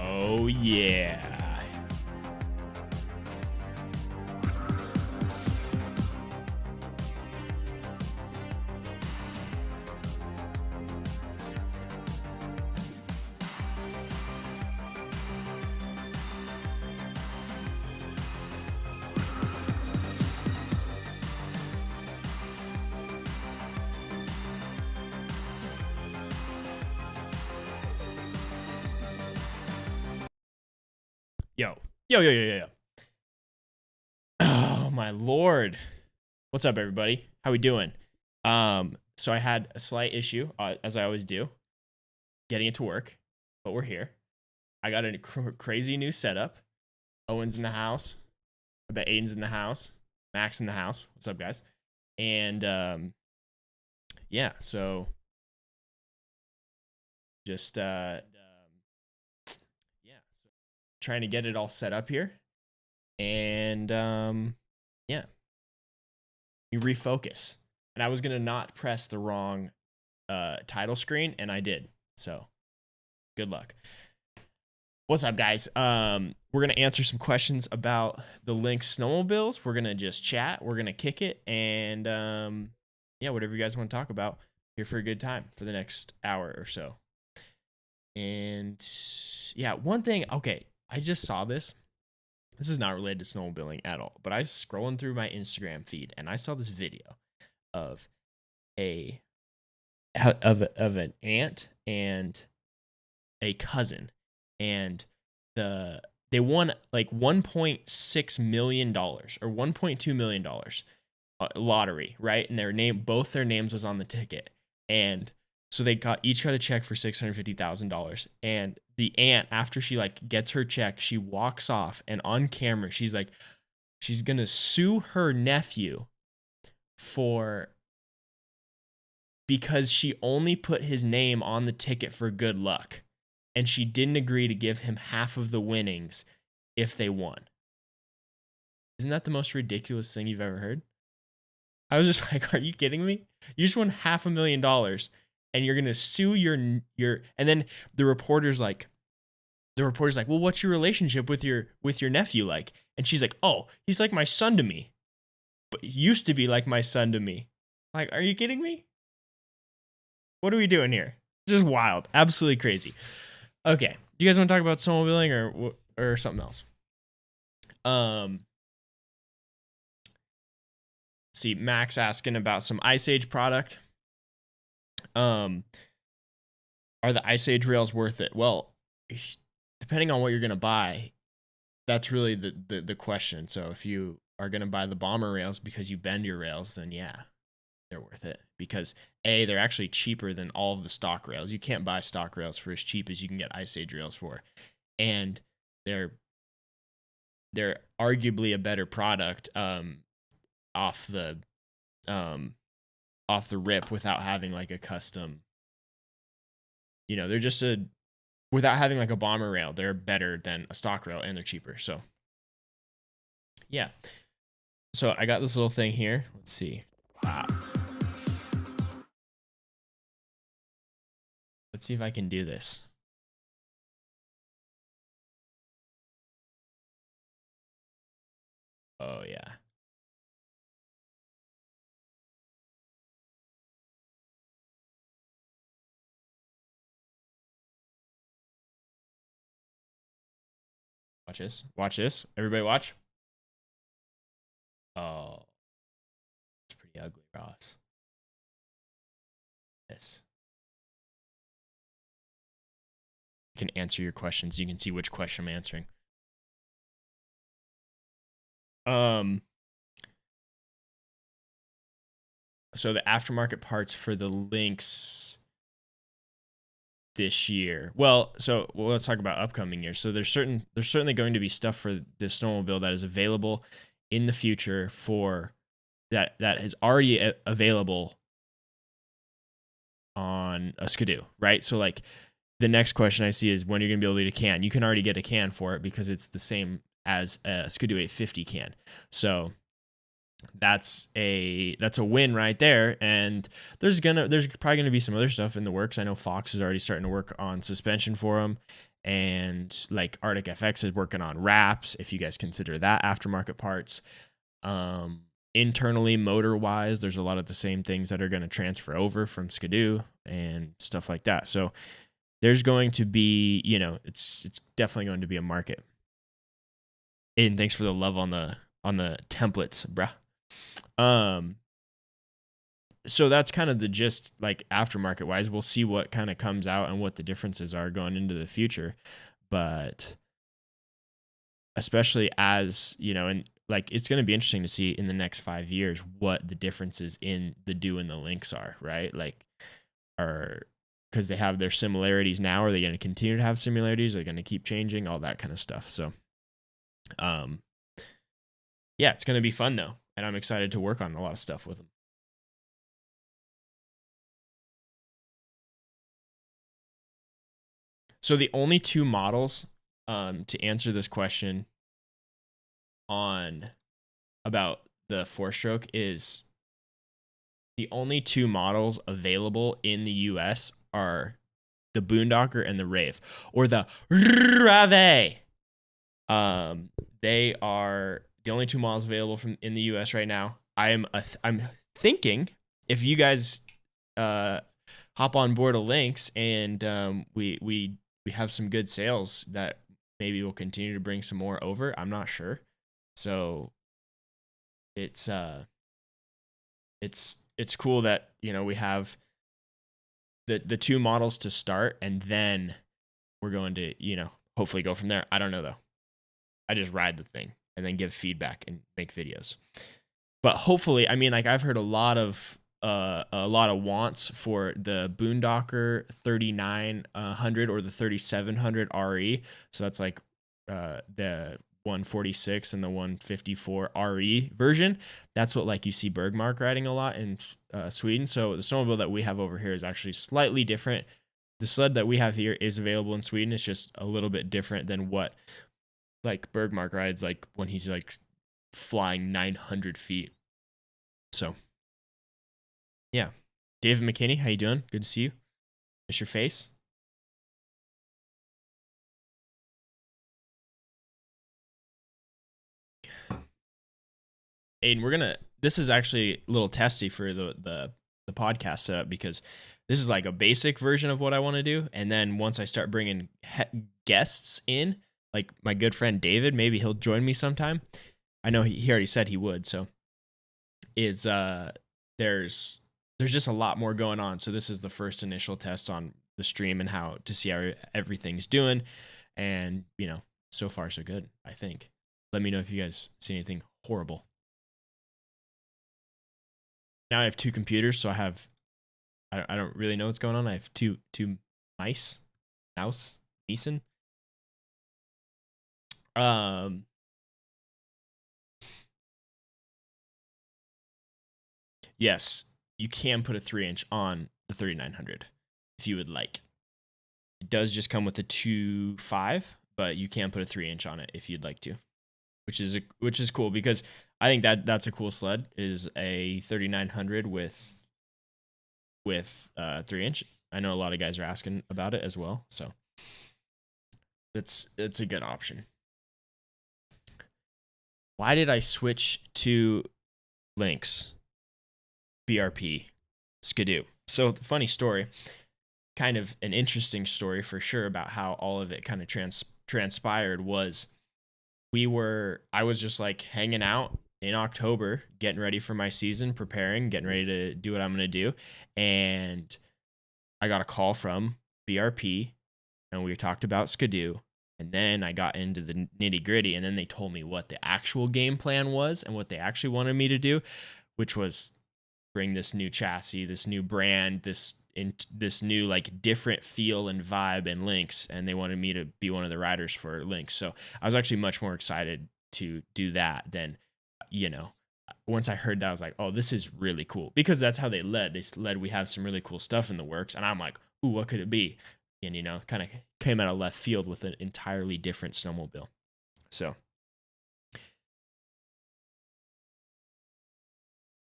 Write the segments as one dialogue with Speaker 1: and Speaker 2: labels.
Speaker 1: Oh, yeah. Yo. Oh, my Lord. What's up, everybody? How we doing? So I had a slight issue, as I always do, getting it to work, but we're here. I got a crazy new setup. Owen's in the house. I bet Aiden's in the house. Max in the house. What's up, guys? And, yeah, so just, yeah, so trying to get it all set up here. And, yeah, you refocus. And I was going to not press the wrong title screen, and I did. So, good luck. What's up, guys? We're going to answer some questions about the LYNX snowmobiles. We're going to just chat. We're going to kick it. And, yeah, whatever you guys want to talk about, here for a good time for the next hour or so. And, yeah, one thing. Okay, I just saw this. This is not related to snowmobiling at all. But I was scrolling through my Instagram feed, and I saw this video of an aunt and a cousin, and they won like $1.6 million or $1.2 million lottery, right? And both their names was on the ticket, and so they each got a check for $650,000. And the aunt, after she like gets her check, she walks off, and on camera she's like, she's gonna sue her nephew because she only put his name on the ticket for good luck, and she didn't agree to give him half of the winnings if they won. Isn't that the most ridiculous thing you've ever heard? I was just like, are you kidding me? You just won $500,000 and you're gonna sue your and then the reporter's like, well, what's your relationship with your nephew like? And she's like, oh, he's like my son to me. But he used to be like my son to me. Like, are you kidding me? What are we doing here? Just wild. Absolutely crazy. Okay. Do you guys want to talk about snowmobiling or something else? Let's see. Max asking about some Ice Age product. Are the Ice Age rails worth it? Well, depending on what you're going to buy, that's really the question. So if you are going to buy the bomber rails because you bend your rails, then yeah, they're worth it, because they're actually cheaper than all of the stock rails. You can't buy stock rails for as cheap as you can get Ice Age rails for, and they're arguably a better product off the rip without having like a custom. They're just without having like a bomber rail, they're better than a stock rail, and they're cheaper. So yeah. So I got this little thing here. Let's see. Wow. Let's see if I can do this. Oh, yeah. Watch this. Watch this. Everybody watch. Oh. It's pretty ugly, Ross. This. I can answer your questions. You can see which question I'm answering. So the aftermarket parts for the LYNX this year. Well, let's talk about upcoming years. So there's certainly going to be stuff for this snowmobile that is available in the future for that is already available on a Skidoo, right? So like the next question I see is when you're going to be able to get a can. You can already get a can for it because it's the same as a Skidoo 850 can. So that's a win right there. And there's probably gonna be some other stuff in the works. I know Fox is already starting to work on suspension for them, and like Arctic FX is working on wraps, if you guys consider that aftermarket parts. Internally, motor wise, there's a lot of the same things that are going to transfer over from Skidoo and stuff like that. So there's going to be, it's definitely going to be a market. Aiden, thanks for the love on the templates, bruh. So that's kind of the gist, like aftermarket wise. We'll see what kind of comes out and what the differences are going into the future. But especially as, and like it's going to be interesting to see in the next 5 years what the differences in the Do and the LYNX are, right? Like, because they have their similarities now. Are they going to continue to have similarities? Are they going to keep changing? All that kind of stuff. So, yeah, it's going to be fun though. And I'm excited to work on a lot of stuff with them. So the only two models, to answer this question on about the 4-stroke, is the only two models available in the US are the Boondocker and the Rave, or the Rave. They are the only two models available in the US right now. I'm thinking if you guys hop on board a LYNX and we have some good sales, that maybe we'll continue to bring some more over. I'm not sure. So it's cool that, we have the two models to start, and then we're going to, hopefully go from there. I don't know though. I just ride the thing and then give feedback and make videos. But hopefully, I mean, like I've heard a lot of wants for the Boondocker 3900 or the 3700 RE. So that's like the 146 and the 154 RE version. That's what like you see Bergmark riding a lot in Sweden. So the snowmobile that we have over here is actually slightly different. The sled that we have here is available in Sweden. It's just a little bit different than what like Bergmark rides, like when he's like flying 900 feet. So yeah. David McKinney, how you doing? Good to see you. Miss your face. Aiden, this is actually a little testy for the podcast setup, because this is like a basic version of what I want to do. And then once I start bringing guests in, like my good friend David, maybe he'll join me sometime. I know he already said he would. So there's just a lot more going on. So this is the first initial test on the stream and how to see how everything's doing. And, so far so good, I think. Let me know if you guys see anything horrible. Now I have two computers, so I don't really know what's going on. I have two mouse. Yes, you can put a 3-inch on the 3900 if you would like. It does just come with a 2.5, but you can put a 3-inch on it if you'd like to, which is cool, because I think that's a cool sled, is a 3900 with 3-inch. I know a lot of guys are asking about it as well, so it's a good option. Why did I switch to LYNX? BRP, Skidoo. So the funny story, kind of an interesting story for sure, about how all of it kind of transpired was I was just like hanging out in October, getting ready for my season, preparing, getting ready to do what I'm going to do. And I got a call from BRP and we talked about Skidoo. And then I got into the nitty gritty, and then they told me what the actual game plan was and what they actually wanted me to do, which was bring this new chassis, this new brand, this new like different feel and vibe and LYNX, and they wanted me to be one of the riders for LYNX. So I was actually much more excited to do that than, once I heard that, I was like, oh, this is really cool, because that's how they led. They led, we have some really cool stuff in the works, and I'm like, ooh, what could it be? And kind of came out of left field with an entirely different snowmobile. So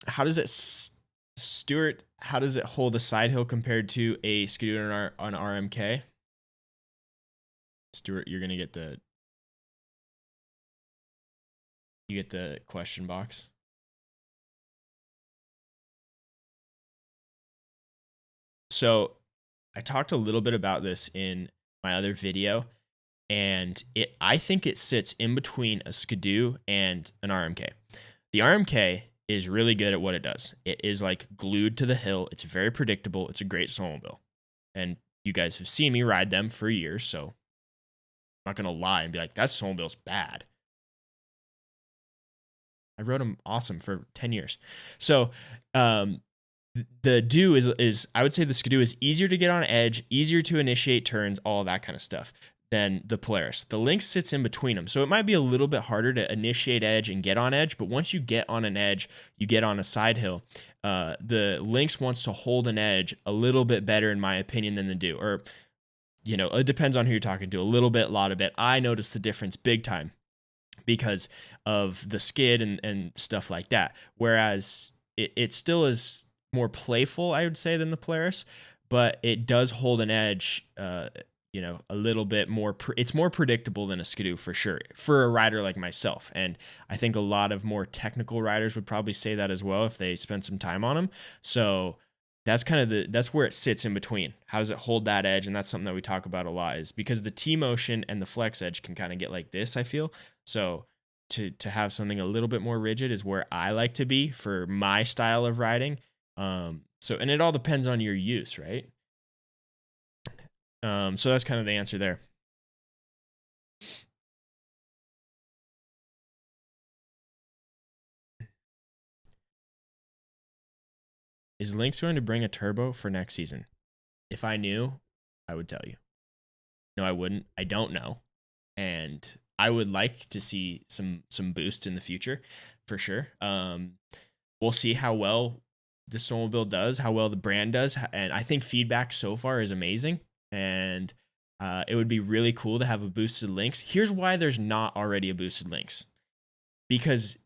Speaker 1: how does it, Stuart, how does it hold a side hill compared to a Skidoo on RMK? Stuart, you get the question box. So I talked a little bit about this in my other video, and I think it sits in between a Skidoo and an RMK. The RMK is really good at what it does. It is like glued to the hill. It's very predictable. It's a great snowmobile. And you guys have seen me ride them for years, so I'm not going to lie and be like, that snowmobile's bad. I rode them awesome for 10 years. So, the do is I would say the Skidoo is easier to get on edge, easier to initiate turns, all that kind of stuff than the Polaris. The LYNX sits in between them. So it might be a little bit harder to initiate edge and get on edge, but once you get on an edge, you get on a side hill. The LYNX wants to hold an edge a little bit better, in my opinion, than the do. Or, it depends on who you're talking to. A little bit, a lot of bit. I noticed the difference big time because of the skid and stuff like that. Whereas it still is more playful, I would say, than the Polaris, but it does hold an edge, a little bit more. It's more predictable than a Skidoo for sure, for a rider like myself. And I think a lot of more technical riders would probably say that as well if they spend some time on them. So that's kind of that's where it sits in between. How does it hold that edge? And that's something that we talk about a lot, is because the T-motion and the flex edge can kind of get like this, I feel. So to have something a little bit more rigid is where I like to be for my style of riding. And it all depends on your use, right? So that's kind of the answer there. Is LYNX going to bring a turbo for next season? If I knew, I would tell you. No, I wouldn't. I don't know. And I would like to see some boost in the future for sure. We'll see how well the snowmobile does, how well the brand does. And I think feedback so far is amazing. And it would be really cool to have a boosted LYNX. Here's why there's not already a boosted LYNX. Because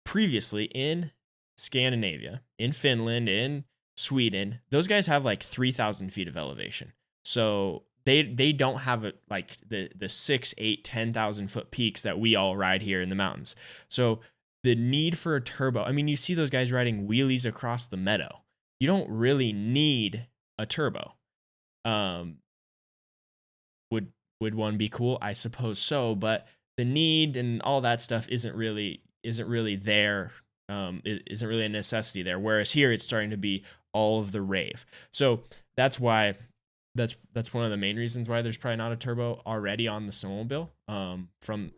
Speaker 1: previously in Scandinavia, in Finland, in Sweden, those guys have like 3,000 feet of elevation. So they don't have like the 6, 8, 10,000 foot peaks that we all ride here in the mountains. So the need for a turbo, I mean, you see those guys riding wheelies across the meadow. You don't really need a turbo. Would one be cool? I suppose so, but the need and all that stuff isn't really there. Isn't really a necessity there. Whereas here, it's starting to be all of the rave. So that's why that's one of the main reasons why there's probably not a turbo already on the snowmobile. From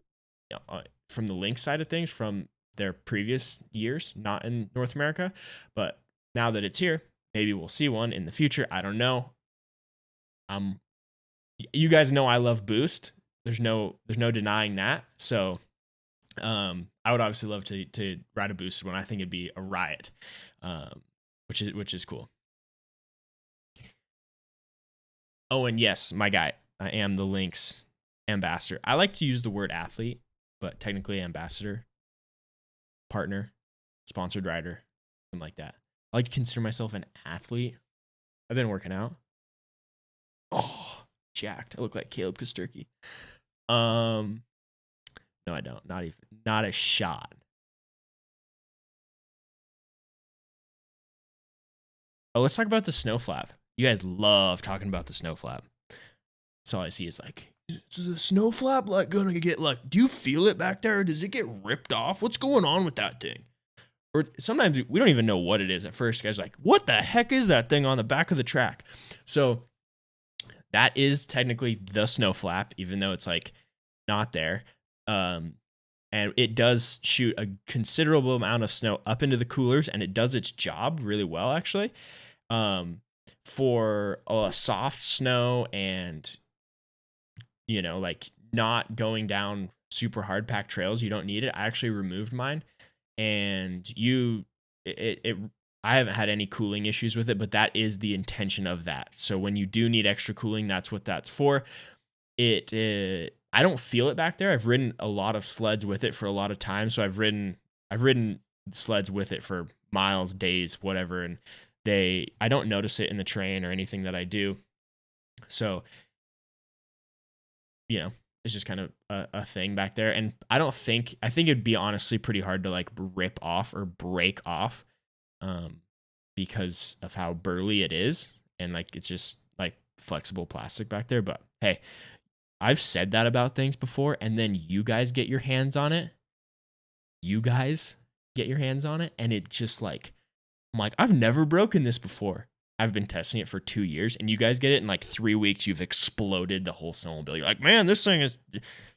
Speaker 1: the LYNX side of things, from their previous years, not in North America, but now that it's here, maybe we'll see one in the future. I don't know. You guys know I love boost. There's no denying that. So I would obviously love to ride a boosted one. I think it'd be a riot, which is cool. Oh, and yes, my guy, I am the LYNX ambassador. I like to use the word athlete, but technically ambassador, partner, sponsored rider, something like that. I like to consider myself an athlete. I've been working out. Oh, jacked. I look like Caleb Kosturki. No, I don't. Not a shot. Oh, let's talk about the snow flap. You guys love talking about the snow flap. That's all I see is like, is the snow flap like gonna get like, do you feel it back there? Or does it get ripped off? What's going on with that thing? Or sometimes we don't even know what it is at first. Guys are like, what the heck is that thing on the back of the track? So that is technically the snow flap, even though it's like not there. And it does shoot a considerable amount of snow up into the coolers, and it does its job really well, actually. For a soft snow and, like not going down super hard packed trails, you don't need it. I actually removed mine, and I haven't had any cooling issues with it, but that is the intention of that. So when you do need extra cooling, that's what that's for. I don't feel it back there. I've ridden a lot of sleds with it for a lot of time. So I've ridden sleds with it for miles, days, whatever. And I don't notice it in the terrain or anything that I do. So you know, it's just kind of a thing back there. And I think it'd be honestly pretty hard to like rip off or break off, because of how burly it is. And like, it's just like flexible plastic back there. But hey, I've said that about things before. And then you guys get your hands on it. And it just like, I'm like, I've never broken this before. I've been testing it for 2 years, and you guys get it in like 3 weeks. You've exploded the whole snowmobile. You're like, man, this thing is.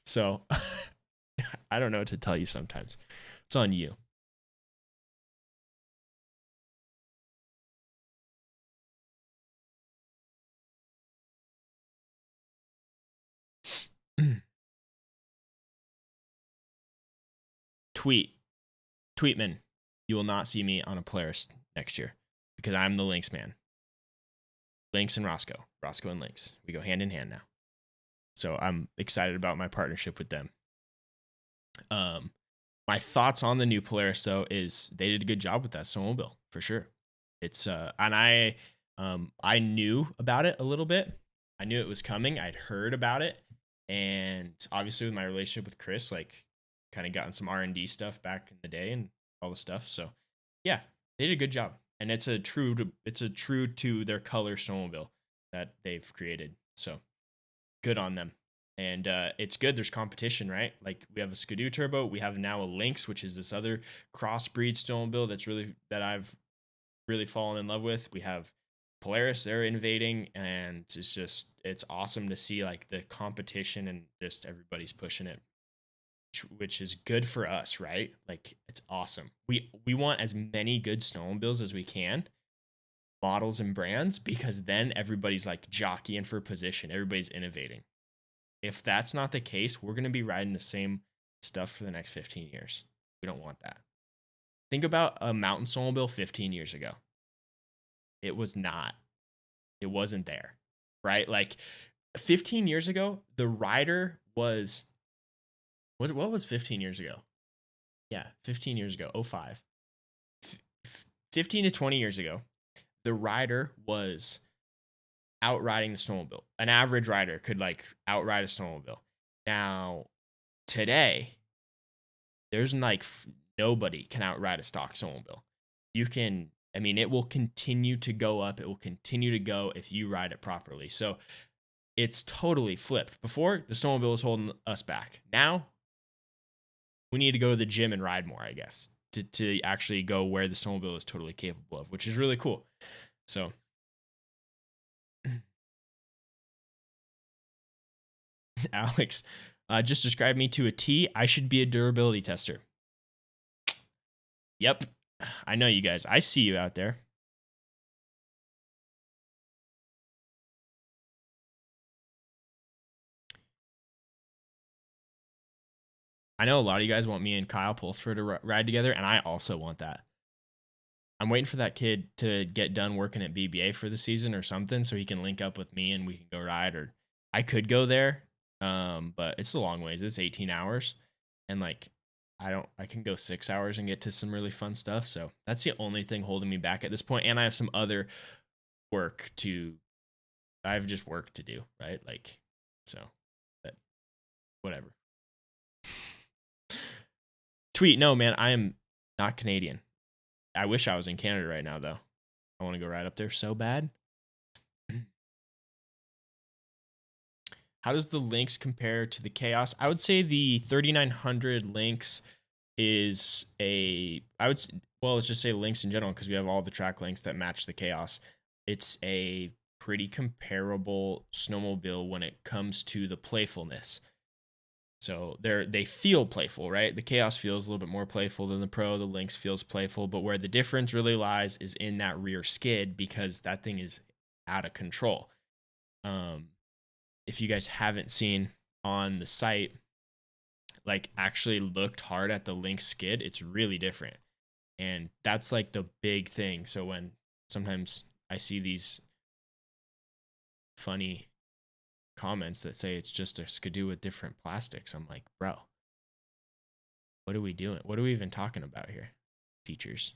Speaker 1: So I don't know what to tell you sometimes. It's on you. Tweetman, you will not see me on a Polaris next year because I'm the LYNX man. LYNX and Rosco and LYNX. We go hand in hand now. So I'm excited about my partnership with them. My thoughts on the new Polaris though is they did a good job with that snowmobile for sure. It's and I knew about it a little bit. I knew it was coming. I'd heard about it, and obviously with my relationship with Chris, like kind of gotten some R&D stuff back in the day and all the stuff. So yeah, they did a good job, and it's a true to their color snowmobile that they've created. So good on them. And it's good. There's competition, right? Like we have a Skidoo turbo. We have now a LYNX, which is this other crossbreed snowmobile that I've really fallen in love with. We have Polaris. They're innovating, and it's awesome to see like the competition and just everybody's pushing it, which is good for us, right? Like it's awesome. We want as many good snowmobiles as we can, models and brands, because then everybody's like jockeying for position. Everybody's innovating. If that's not the case, we're going to be riding the same stuff for the next 15 years. We don't want that. Think about a mountain snowmobile 15 years ago. It wasn't there, right? Like 15 years ago, the rider what was 15 years ago? Yeah, 15 years ago, 05. 15 to 20 years ago, the rider was outriding the snowmobile. An average rider could like outride a snowmobile. Now, today, there's like nobody can outride a stock snowmobile. It will continue to go up. It will continue to go if you ride it properly. So it's totally flipped. Before, the snowmobile was holding us back. Now, we need to go to the gym and ride more, I guess, to actually go where the snowmobile is totally capable of, which is really cool. So Alex, just describe me to a T. I should be a durability tester. Yep. I know you guys. I see you out there. I know a lot of you guys want me and Kyle Pulsford to ride together, and I also want that. I'm waiting for that kid to get done working at BBA for the season or something so he can link up with me and we can go ride. Or I could go there, but it's a long ways. It's 18 hours, and like I can go 6 hours and get to some really fun stuff. So that's the only thing holding me back at this point. And I have some other I have just work to do, right? Like, so, but whatever. Tweet, no, man, I am not Canadian. I wish I was in Canada right now, though. I want to go right up there so bad. How does the LYNX compare to the Chaos? I would say the 3900 LYNX is let's just say LYNX in general, because we have all the track lengths that match the Chaos. It's a pretty comparable snowmobile when it comes to the playfulness. So they feel playful, right? The Chaos feels a little bit more playful than the Pro. The LYNX feels playful, but where the difference really lies is in that rear skid, because that thing is out of control. If you guys haven't seen on the site, like actually looked hard at the LYNX skid, it's really different. And that's like the big thing. So when sometimes I see these funny comments that say it's just a Skidoo with different plastics, I'm like, bro, what are we doing? What are we even talking about here? Features.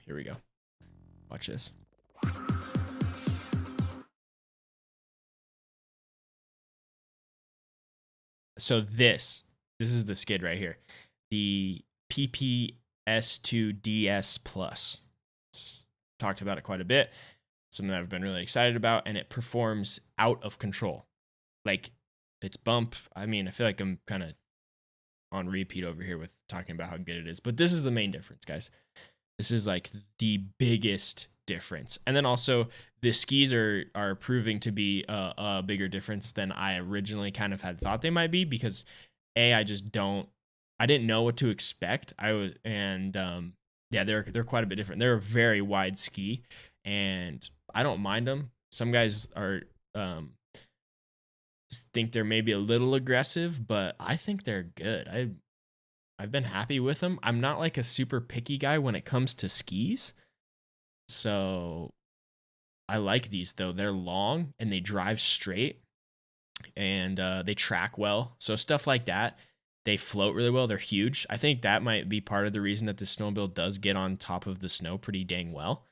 Speaker 1: Here we go. Watch this. So this is the skid right here. The PPS2DS Plus. Talked about it quite a bit. Something that I've been really excited about, and it performs out of control. Like, it's bump. I mean, I feel like I'm kind of on repeat over here with talking about how good it is, but this is the main difference, guys. This is like the biggest difference. And then also the skis are proving to be a bigger difference than I originally kind of had thought they might be, because I didn't know what to expect. Yeah, they're quite a bit different. They're a very wide ski, and I don't mind them. Some guys are think they're maybe a little aggressive, but I think they're good. I've been happy with them. I'm not like a super picky guy when it comes to skis. So I like these though. They're long and they drive straight, and they track well. So stuff like that. They float really well. They're huge. I think that might be part of the reason that the snowmobile does get on top of the snow pretty dang well,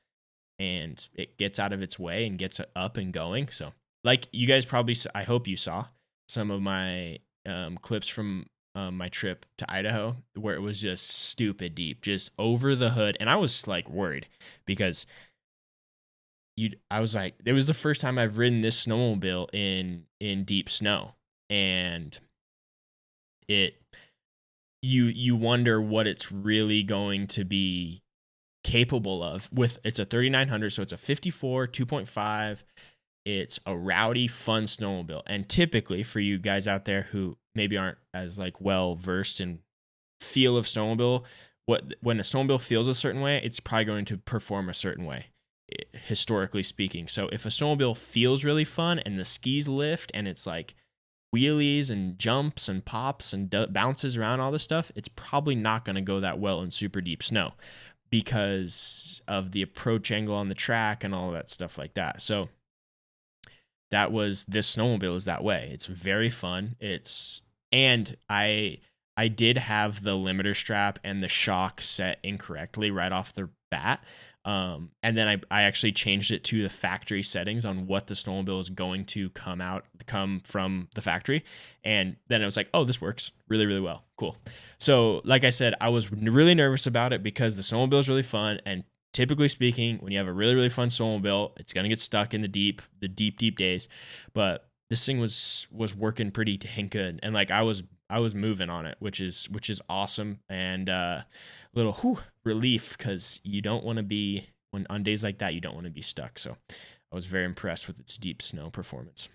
Speaker 1: and it gets out of its way and gets up and going. So like you guys probably, I hope you saw some of my clips from my trip to Idaho, where it was just stupid deep, just over the hood. And I was like worried because I was like, it was the first time I've ridden this snowmobile in deep snow, and you wonder what it's really going to be capable of. It's a 3900, so it's a 54 2.5. It's a rowdy, fun snowmobile. And typically, for you guys out there who maybe aren't as like well versed in feel of snowmobile, when a snowmobile feels a certain way, it's probably going to perform a certain way, historically speaking. So if a snowmobile feels really fun and the skis lift and it's like wheelies and jumps and pops and bounces around all this stuff, it's probably not going to go that well in super deep snow because of the approach angle on the track and all that stuff like that. So this snowmobile is that way. It's very fun. And I did have the limiter strap and the shock set incorrectly right off the bat. And then I actually changed it to the factory settings on what the snowmobile is going to come from the factory. And then it was like, oh, this works really, really well. Cool. So like I said, I was really nervous about it because the snowmobile is really fun. And typically speaking, when you have a really, really fun snowmobile, it's going to get stuck in the deep days. But this thing was working pretty dang good. And like I was moving on it, which is awesome. And little relief, because you don't want to be, on days like that, you don't want to be stuck. So I was very impressed with its deep snow performance.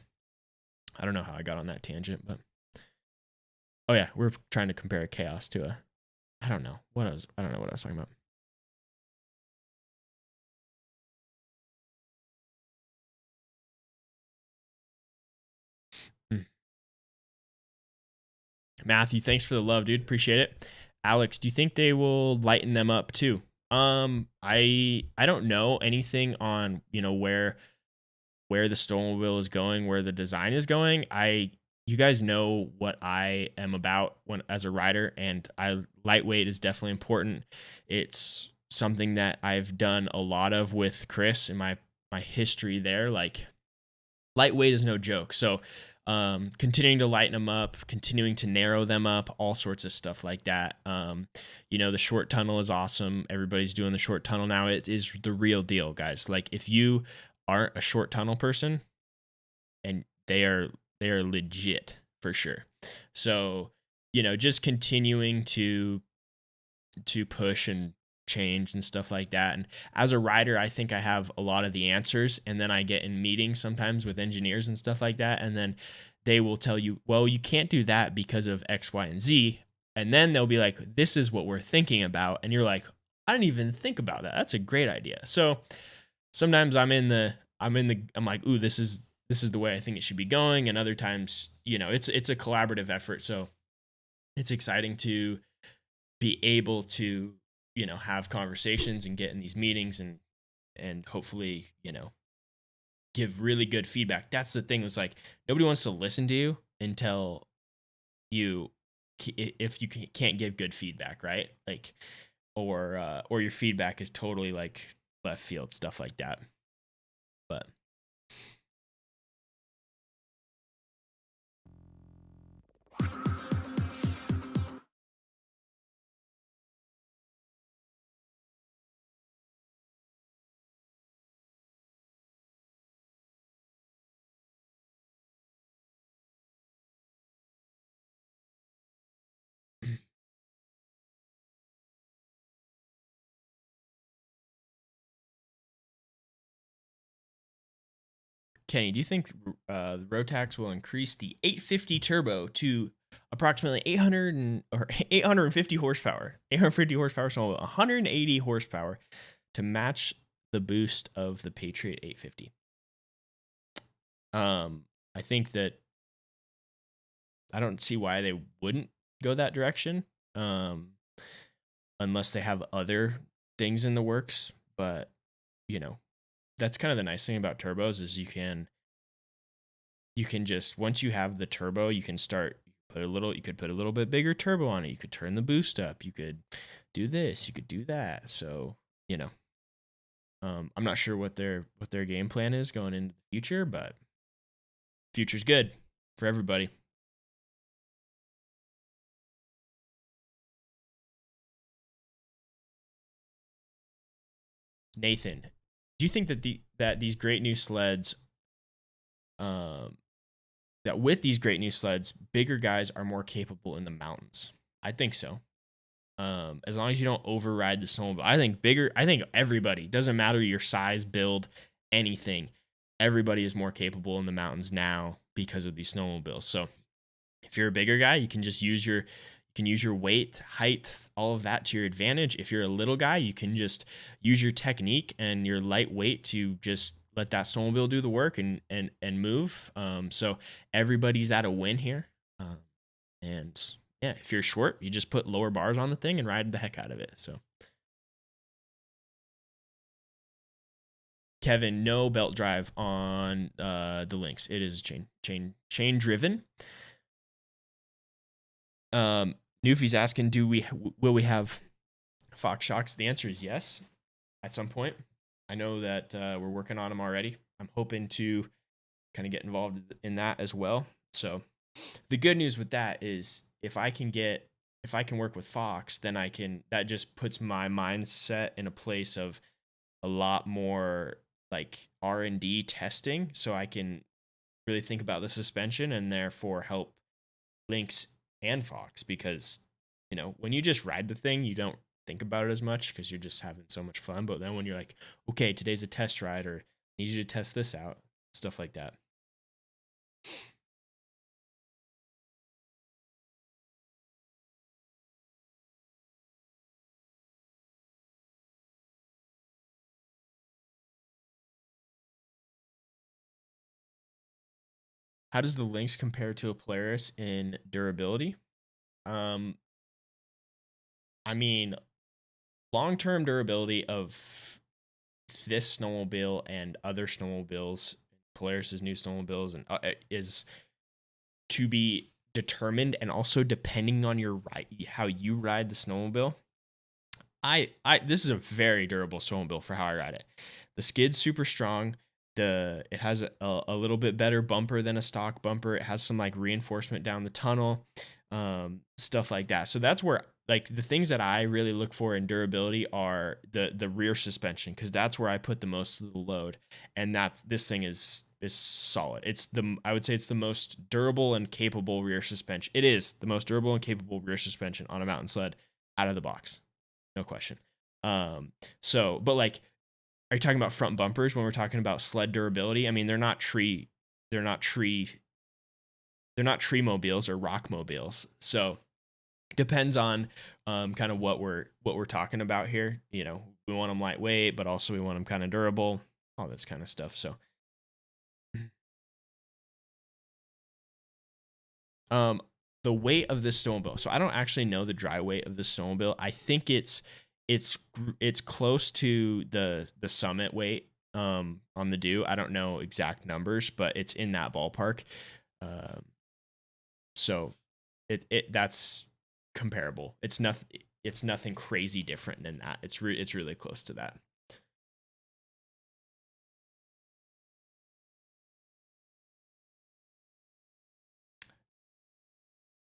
Speaker 1: I don't know how I got on that tangent, but oh yeah, we're trying to compare a Chaos to I don't know what I was talking about. Matthew, thanks for the love, dude. Appreciate it. Alex, do you think they will lighten them up too? I don't know anything on, where the snowmobile is going, where the design is going. You guys know what I am about as a rider, and lightweight is definitely important. It's something that I've done a lot of with Chris in my history there. Like, lightweight is no joke. So continuing to lighten them up, continuing to narrow them up, all sorts of stuff like that. The short tunnel is awesome. Everybody's doing the short tunnel now. It is the real deal, guys. Like, if you aren't a short tunnel person, and they are legit for sure. So, just continuing to push and change and stuff like that. And as a rider, I think I have a lot of the answers, and then I get in meetings sometimes with engineers and stuff like that, and then they will tell you, well, you can't do that because of X, Y, and Z. And then they'll be like, this is what we're thinking about. And you're like, I didn't even think about that. That's a great idea. So sometimes I'm like, ooh, this is the way I think it should be going. And other times, it's a collaborative effort. So it's exciting to be able to, have conversations and get in these meetings and hopefully, give really good feedback. That's the thing. It's like, nobody wants to listen to you until if you can't give good feedback, right? Like, or your feedback is totally like left field, stuff like that. But Kenny, do you think the Rotax will increase the 850 turbo to approximately 850 horsepower, 850 horsepower, so 180 horsepower to match the boost of the Patriot 850? I think that I don't see why they wouldn't go that direction, unless they have other things in the works. But you know, that's kind of the nice thing about turbos is you can just, once you have the turbo, you can start you could put a little bit bigger turbo on it. You could turn the boost up. You could do this. You could do that. So, I'm not sure what their game plan is going into the future, but future's good for everybody. Nathan, do you think that these great new sleds, that with these great new sleds, bigger guys are more capable in the mountains? I think so. As long as you don't override the snowmobile. I think everybody, doesn't matter your size, build, anything, everybody is more capable in the mountains now because of these snowmobiles. So if you're a bigger guy, you can just use your weight, height, all of that to your advantage. If you're a little guy, you can just use your technique and your lightweight to just let that snowmobile do the work and move. So everybody's at a win here. And yeah, if you're short, you just put lower bars on the thing and ride the heck out of it. So Kevin, no belt drive on the LYNX. It is chain driven. Newfie's asking, will we have Fox shocks? The answer is yes, at some point. I know that we're working on them already. I'm hoping to kind of get involved in that as well. So the good news with that is if I can work with Fox, then that just puts my mindset in a place of a lot more like R&D testing, so I can really think about the suspension and therefore help LYNX and Fox, because when you just ride the thing, you don't think about it as much because you're just having so much fun. But then when you're like, okay, today's a test ride, or I need you to test this out, stuff like that. How does the LYNX compare to a Polaris in durability? I mean, long-term durability of this snowmobile and other snowmobiles, Polaris's new snowmobiles, and is to be determined, and also depending on your how you ride the snowmobile. This is a very durable snowmobile for how I ride it. The skid's super strong. It has a little bit better bumper than a stock bumper. It has some like reinforcement down the tunnel, stuff like that. So that's where like the things that I really look for in durability are the rear suspension, because that's where I put the most of the load. And this thing is solid. I would say it's the most durable and capable rear suspension. It is the most durable and capable rear suspension on a mountain sled out of the box. No question. But like, are you talking about front bumpers when we're talking about sled durability? I mean, they're not tree mobiles or rock mobiles. So depends on kind of what we're talking about here. We want them lightweight, but also we want them kind of durable, all this kind of stuff. So the weight of this snowmobile. So I don't actually know the dry weight of the snowmobile. I think it's close to the Summit weight on the Dew. I don't know exact numbers, but it's in that ballpark. So that's comparable. It's nothing. it's nothing crazy different than that. It's really close to that.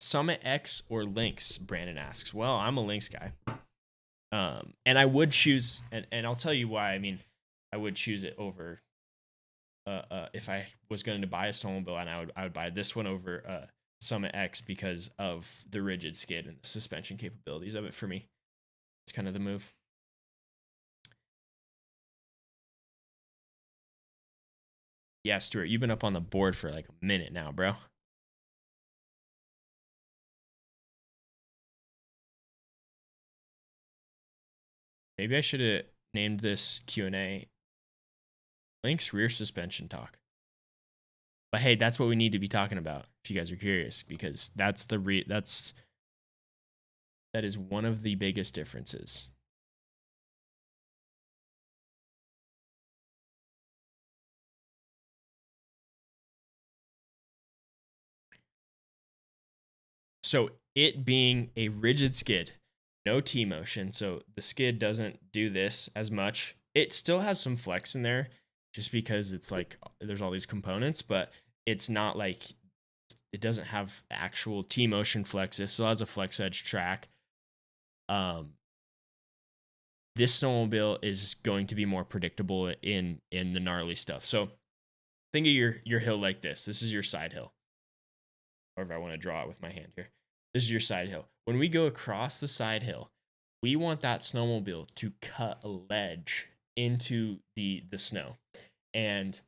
Speaker 1: Summit X or LYNX? Brandon asks. Well, I'm a LYNX guy. And I would choose, and I'll tell you why. I mean, I would choose it over, if I was going to buy a snowmobile, and I would buy this one over Summit X because of the rigid skid and the suspension capabilities of it. For me, it's kind of the move. Yeah, Stuart, you've been up on the board for like a minute now, bro. Maybe I should have named this Q&A LYNX rear suspension talk. But hey, that's what we need to be talking about if you guys are curious, because that is one of the biggest differences. So it being a rigid skid, no T-motion, so the skid doesn't do this as much. It still has some flex in there just because it's like there's all these components, but it's not like it doesn't have actual T-motion flex. It still has a flex edge track. This snowmobile is going to be more predictable in the gnarly stuff. So think of your hill like this. This is your side hill. Or if I want to draw it with my hand here. This is your side hill. When we go across the side hill, we want that snowmobile to cut a ledge into the snow. And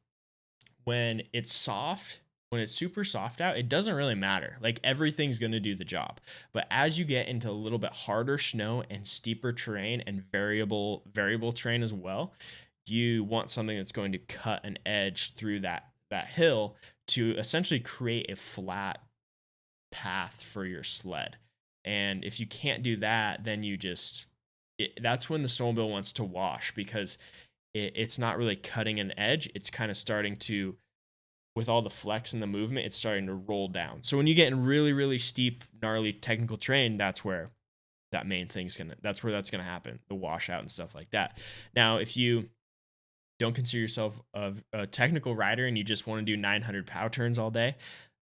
Speaker 1: when it's soft, when it's super soft out, it doesn't really matter. Like everything's going to do the job. But as you get into a little bit harder snow and steeper terrain and variable terrain as well, you want something that's going to cut an edge through that hill to essentially create a flat path for your sled. And if you can't do that, then that's when the snowmobile wants to wash, because it's not really cutting an edge. It's kind of starting to, with all the flex and the movement, it's starting to roll down. So when you get in really, really steep, gnarly technical terrain, that's where that main thing's that's where gonna happen, the washout and stuff like that. Now, if you don't consider yourself a technical rider and you just want to do 900 pow turns all day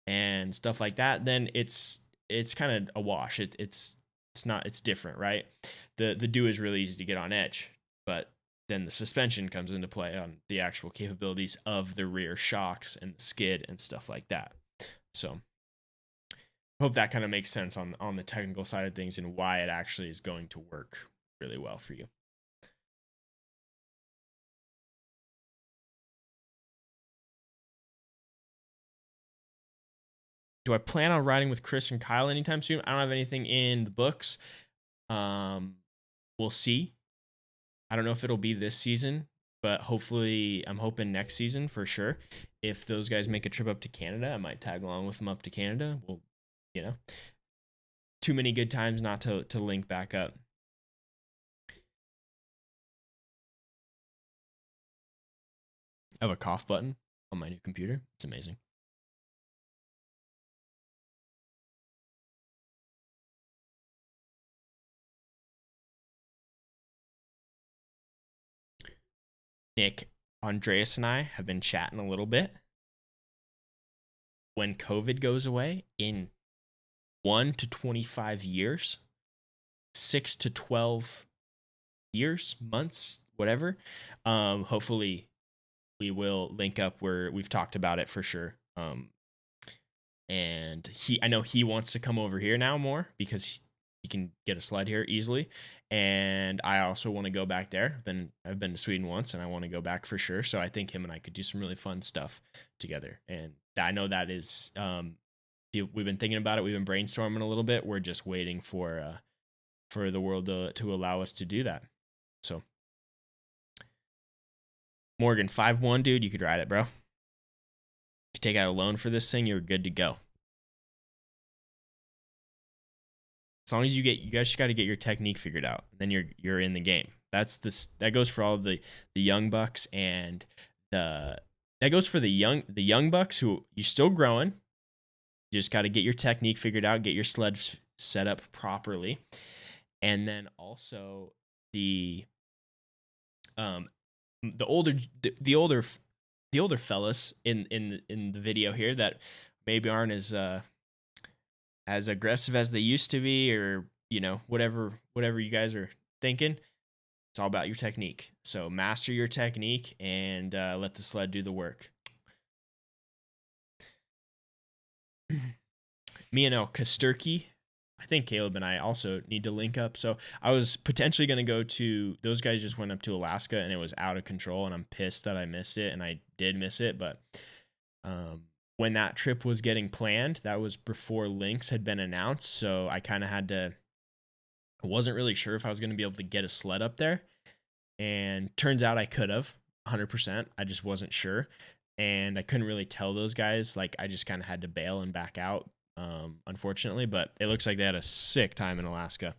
Speaker 1: and stuff like that, then it's kind of a wash. It's different, right? The dew is really easy to get on edge, but then the suspension comes into play on the actual capabilities of the rear shocks and the skid and stuff like that. So I hope that kind of makes sense on the technical side of things and why it actually is going to work really well for you. Do I plan on riding with Chris and Kyle anytime soon? I don't have anything in the books. We'll see. I don't know if it'll be this season, but hopefully I'm hoping next season for sure. If those guys make a trip up to Canada, I might tag along with them up to Canada. Well, too many good times not to link back up. I have a cough button on my new computer. It's amazing. Nick, Andreas, and I have been chatting a little bit. When COVID goes away in 1 to 25 years, 6 to 12 years, months, whatever, hopefully we will link up where we've talked about it for sure. And I know he wants to come over here now more because he can get a sled here easily. And I also want to go back there. I've been to Sweden once and I want to go back for sure. So I think him and I could do some really fun stuff together. And I know that is, we've been thinking about it. We've been brainstorming a little bit. We're just waiting for the world to allow us to do that. So Morgan, 5'1", dude, you could ride it, bro. You take out a loan for this thing, you're good to go. As long as you guys just got to get your technique figured out, then you're in the game. That goes for all the young bucks, and that goes for the young bucks who you're still growing. You just got to get your technique figured out, get your sled set up properly, And then also the um the older the older the older fellas in the video here that maybe aren't as aggressive as they used to be, or whatever you guys are thinking. It's all about your technique. So master your technique and let the sled do the work. Me and El Kasturkey, I think Caleb and I also need to link up. So I was potentially going to go to, those guys just went up to Alaska and it was out of control, and I'm pissed that I missed it, and I did miss it. But when that trip was getting planned, that was before LYNX had been announced. So I kind of had to, I wasn't really sure if I was going to be able to get a sled up there. And turns out I could have 100%. I just wasn't sure. And I couldn't really tell those guys. Like, I just kind of had to bail and back out, unfortunately. But it looks like they had a sick time in Alaska.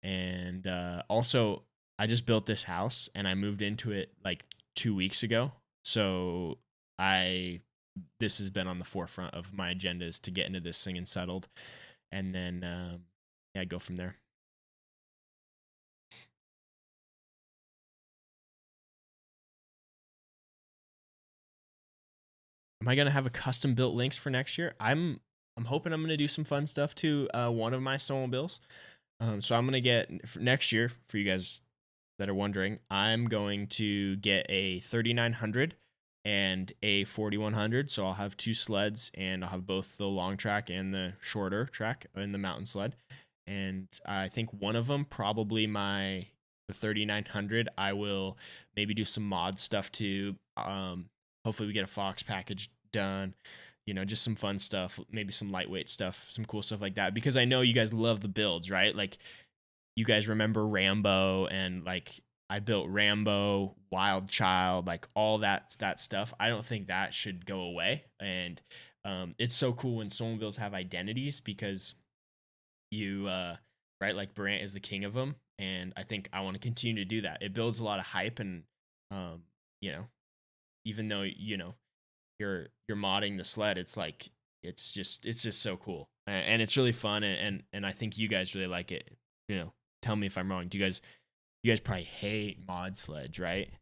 Speaker 1: And also, I just built this house and I moved into it like 2 weeks ago. So this has been on the forefront of my agenda, is to get into this thing and settled. And then, go from there. Am I gonna have a custom built LYNX for next year? I'm hoping I'm gonna do some fun stuff to one of my snowmobiles. So I'm gonna get, for next year, for you guys that are wondering, I'm going to get a 3900 and a 4100. So I'll have 2 sleds, and I'll have both the long track and the shorter track in the mountain sled. And I think one of them, probably the 3900, I will maybe do some mod stuff to. Hopefully we get a Fox package done, just some fun stuff, maybe some lightweight stuff, some cool stuff like that, because I know you guys love the builds, right? Like, you guys remember Rambo, and like I built Rambo, Wild Child, like all that stuff. I don't think that should go away. And it's so cool when snowmobiles have identities, because you right, like Brant is the king of them, and I think I want to continue to do that. It builds a lot of hype, and you know even though you're modding the sled, it's like it's just so cool, and it's really fun, and I think you guys really like it. Tell me if I'm wrong. You guys probably hate mod sleds, right?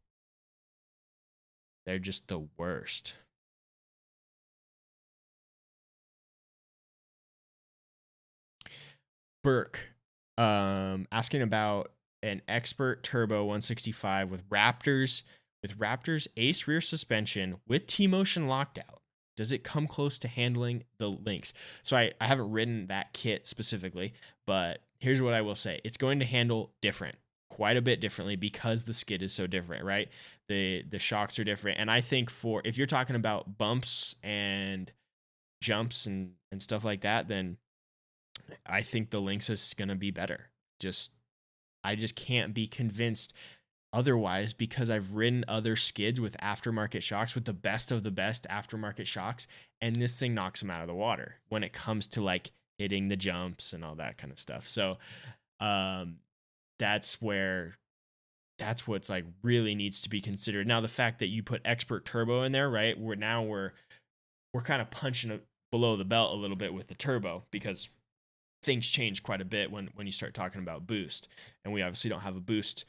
Speaker 1: They're just the worst. Burke, asking about an expert turbo 165 with Raptors Ace rear suspension with T-Motion locked-out. Does it come close to handling the LYNX? So I haven't ridden that kit specifically, but here's what I will say. It's going to handle quite a bit differently, because the skid is so different, right? The shocks are different. And I think, if you're talking about bumps and jumps and stuff like that, then I think the LYNX is going to be better. I just can't be convinced otherwise, because I've ridden other skids with aftermarket shocks, with the best of the best aftermarket shocks, and this thing knocks them out of the water when it comes to like hitting the jumps and all that kind of stuff. So that's what's like really needs to be considered. Now, the fact that you put expert turbo in there, right? We're kind of punching below the belt a little bit with the turbo, because things change quite a bit when you start talking about boost, and we obviously don't have a boosted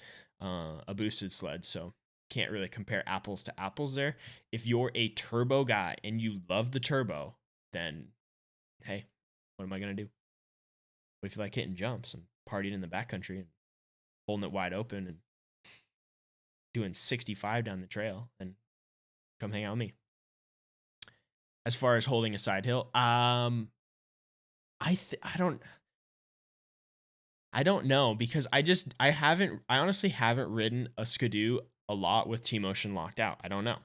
Speaker 1: sled, so can't really compare apples to apples there. If you're a turbo guy and you love the turbo, then hey, what am I gonna do? What if you like hitting jumps and partying in the backcountry and holding it wide open and doing 65 down the trail, and come hang out with me. As far as holding a side hill, I don't know, because I honestly haven't ridden a Skidoo a lot with T-Motion locked out. I don't know.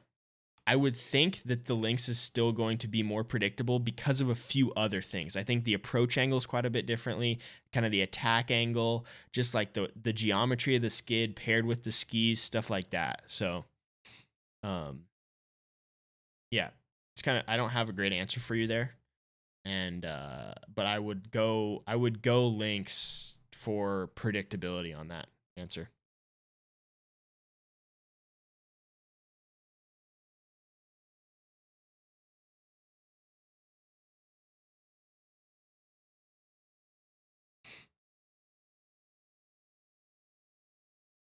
Speaker 1: I would think that the LYNX is still going to be more predictable because of a few other things. I think the approach angle is quite a bit differently, kind of the attack angle, just like the geometry of the skid paired with the skis, stuff like that. So, yeah, it's kind of, I don't have a great answer for you there, and but I would go LYNX for predictability on that answer.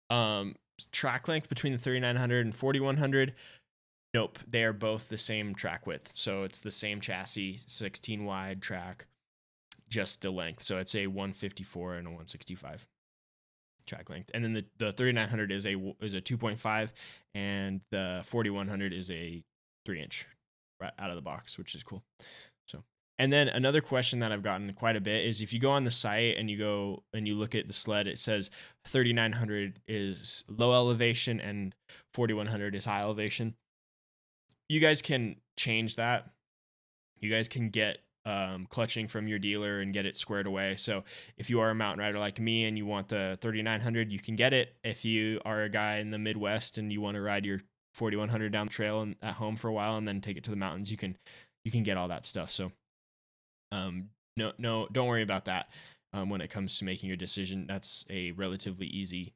Speaker 1: Track length between the 3900 and 4100. Nope, they are both the same track width. So it's the same chassis, 16 wide track, just the length. So it's a 154 and a 165 track length. And then the 3900 is a 2.5, and the 4100 is a 3-inch right out of the box, which is cool. So, and then another question that I've gotten quite a bit is if you go on the site and you go and you look at the sled, it says 3900 is low elevation and 4100 is high elevation. You guys can change that. You guys can get clutching from your dealer and get it squared away. So if you are a mountain rider like me and you want the 3900, you can get it. If you are a guy in the Midwest and you want to ride your 4100 down the trail and at home for a while and then take it to the mountains, you can get all that stuff. So no, don't worry about that. When it comes to making your decision, that's a relatively easy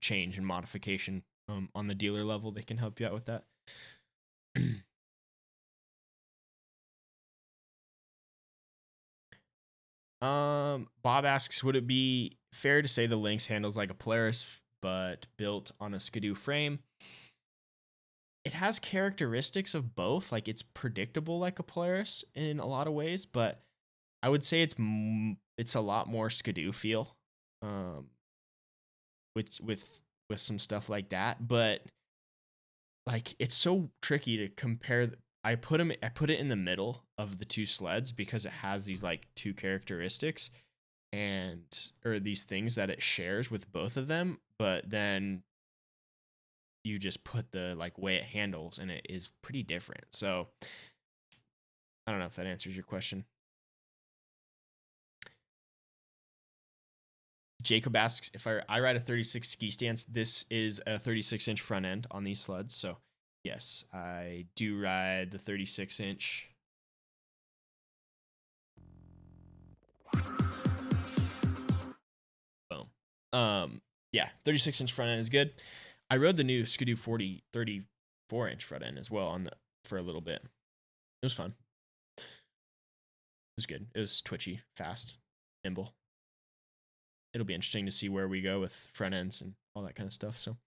Speaker 1: change and modification on the dealer level. They can help you out with that. Bob asks, would it be fair to say the LYNX handles like a Polaris, but built on a Skidoo frame? It has characteristics of both. Like, it's predictable like a Polaris in a lot of ways, but I would say it's a lot more Skidoo feel, with some stuff like that. But like, it's so tricky to compare. I put it in the middle of the two sleds because it has these like two characteristics or these things that it shares with both of them, but then you just put the like way it handles and it is pretty different. So I don't know if that answers your question. Jacob asks if I ride a 36 ski stance. This is a 36-inch front end on these sleds. So yes, I do ride the 36-inch. Boom. Yeah, 36-inch front end is good. I rode the new Skidoo 34-inch front end as well for a little bit. It was fun. It was good. It was twitchy, fast, nimble. It'll be interesting to see where we go with front ends and all that kind of stuff. So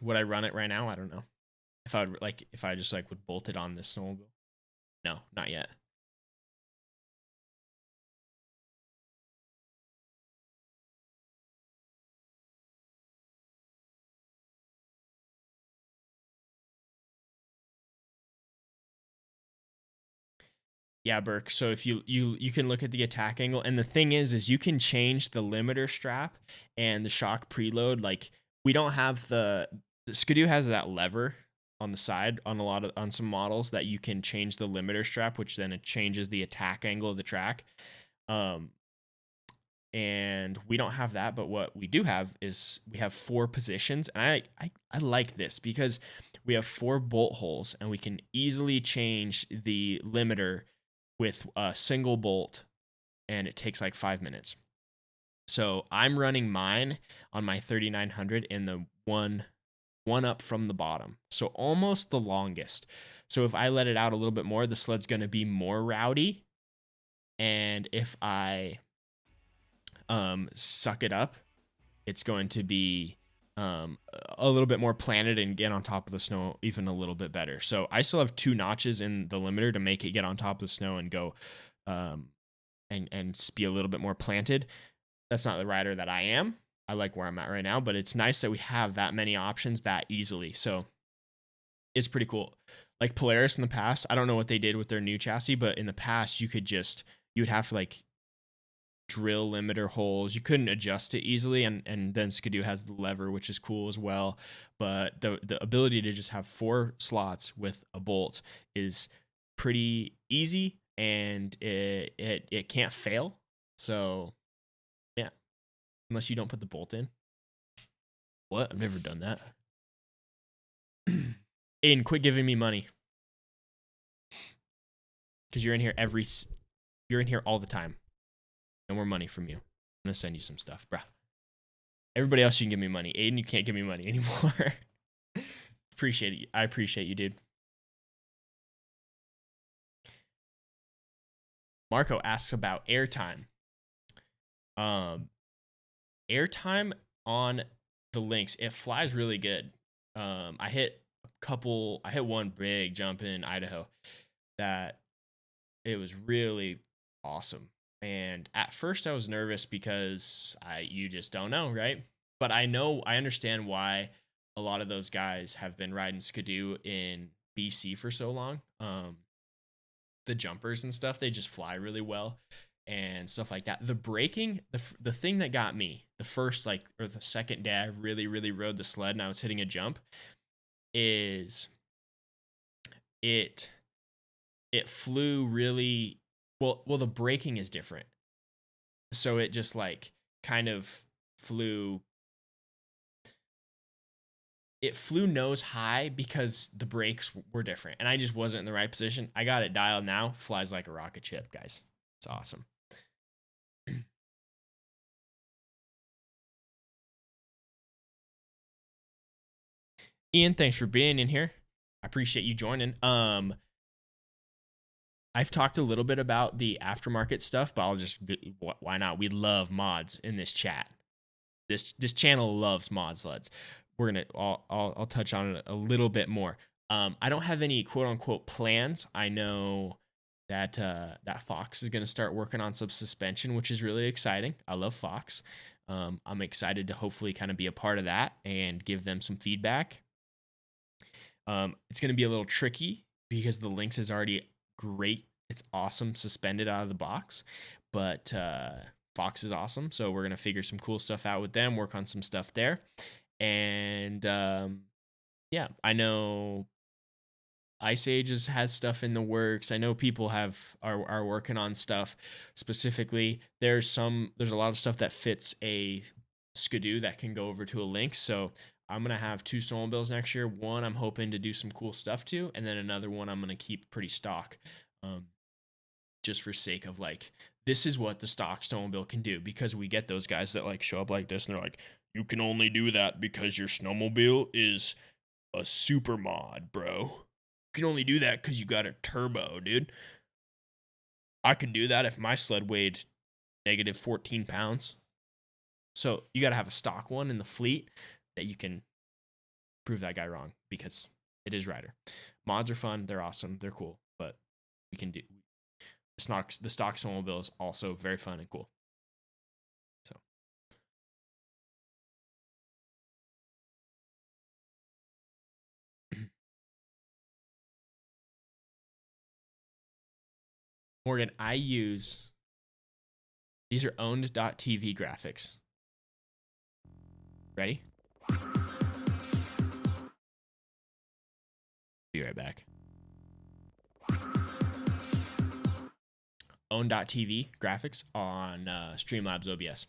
Speaker 1: would I run it right now? I don't know. If I just would bolt it on this snowmobile. No, not yet. Yeah, Burke. So if you can look at the attack angle, and the thing is you can change the limiter strap and the shock preload. Like, we don't have the Skidoo has that lever on the side on some models that you can change the limiter strap, which then it changes the attack angle of the track. And we don't have that, but what we do have is we have 4 positions, and I like this because we have 4 bolt holes, and we can easily change the limiter with a single bolt, and it takes like 5 minutes. So I'm running mine on my 3900 in the one up from the bottom, so almost the longest. So if I let it out a little bit more, the sled's going to be more rowdy, and if I suck it up, it's going to be a little bit more planted and get on top of the snow even a little bit better. So I still have 2 notches in the limiter to make it get on top of the snow and go and be a little bit more planted. That's not the rider that I am. I like where I'm at right now, but it's nice that we have that many options that easily. So it's pretty cool. Like Polaris in the past, I don't know what they did with their new chassis, but in the past you would have to like drill limiter holes. You couldn't adjust it easily, and then Skidoo has the lever, which is cool as well. But the ability to just have 4 slots with a bolt is pretty easy, and it can't fail. So yeah, unless you don't put the bolt in. What? I've never done that. Aiden, quit giving me money, because you're in here all the time. No more money from you. I'm gonna send you some stuff, bruh. Everybody else, you can give me money. Aiden, you can't give me money anymore. Appreciate it. I appreciate you, dude. Marco asks about airtime. airtime on the LYNX, it flies really good. I hit one big jump in Idaho that it was really awesome. And at first I was nervous because you just don't know, right? But I understand why a lot of those guys have been riding Skidoo in BC for so long. The jumpers and stuff, they just fly really well and stuff like that. The braking, the thing that got me the first or the second day I really rode the sled and I was hitting a jump is it flew really well. The braking is different, so it just kind of flew. It flew nose high because the brakes were different, and I just wasn't in the right position. I got it dialed now. Flies like a rocket ship, guys. It's awesome. Ian, thanks for being in here. I appreciate you joining. I've talked a little bit about the aftermarket stuff, but why not? We love mods in this chat. This channel loves mod sleds. I'll touch on it a little bit more. I don't have any quote unquote plans. I know that that Fox is going to start working on some suspension, which is really exciting. I love Fox. I'm excited to hopefully kind of be a part of that and give them some feedback. It's going to be a little tricky because the LYNX is already great. It's awesome suspended out of the box, but Fox is awesome. So we're going to figure some cool stuff out with them, work on some stuff there. And yeah, I know Ice Ages has stuff in the works. I know people are working on stuff specifically. There's a lot of stuff that fits a Skidoo that can go over to a LYNX. So I'm gonna have 2 snowmobiles next year. One I'm hoping to do some cool stuff to, and then another one I'm gonna keep pretty stock, just for sake of this is what the stock snowmobile can do, because we get those guys that show up like this and they're like, you can only do that because your snowmobile is a super mod, bro. You can only do that because you got a turbo, dude. I could do that if my sled weighed negative 14 pounds. So you got to have a stock one in the fleet that you can prove that guy wrong, because it is rider. Mods are fun. They're awesome. They're cool. But we can do the stock snowmobile is also very fun and cool. So Morgan, these are owned.tv graphics. Ready? Be right back. Own.tv graphics on Streamlabs OBS.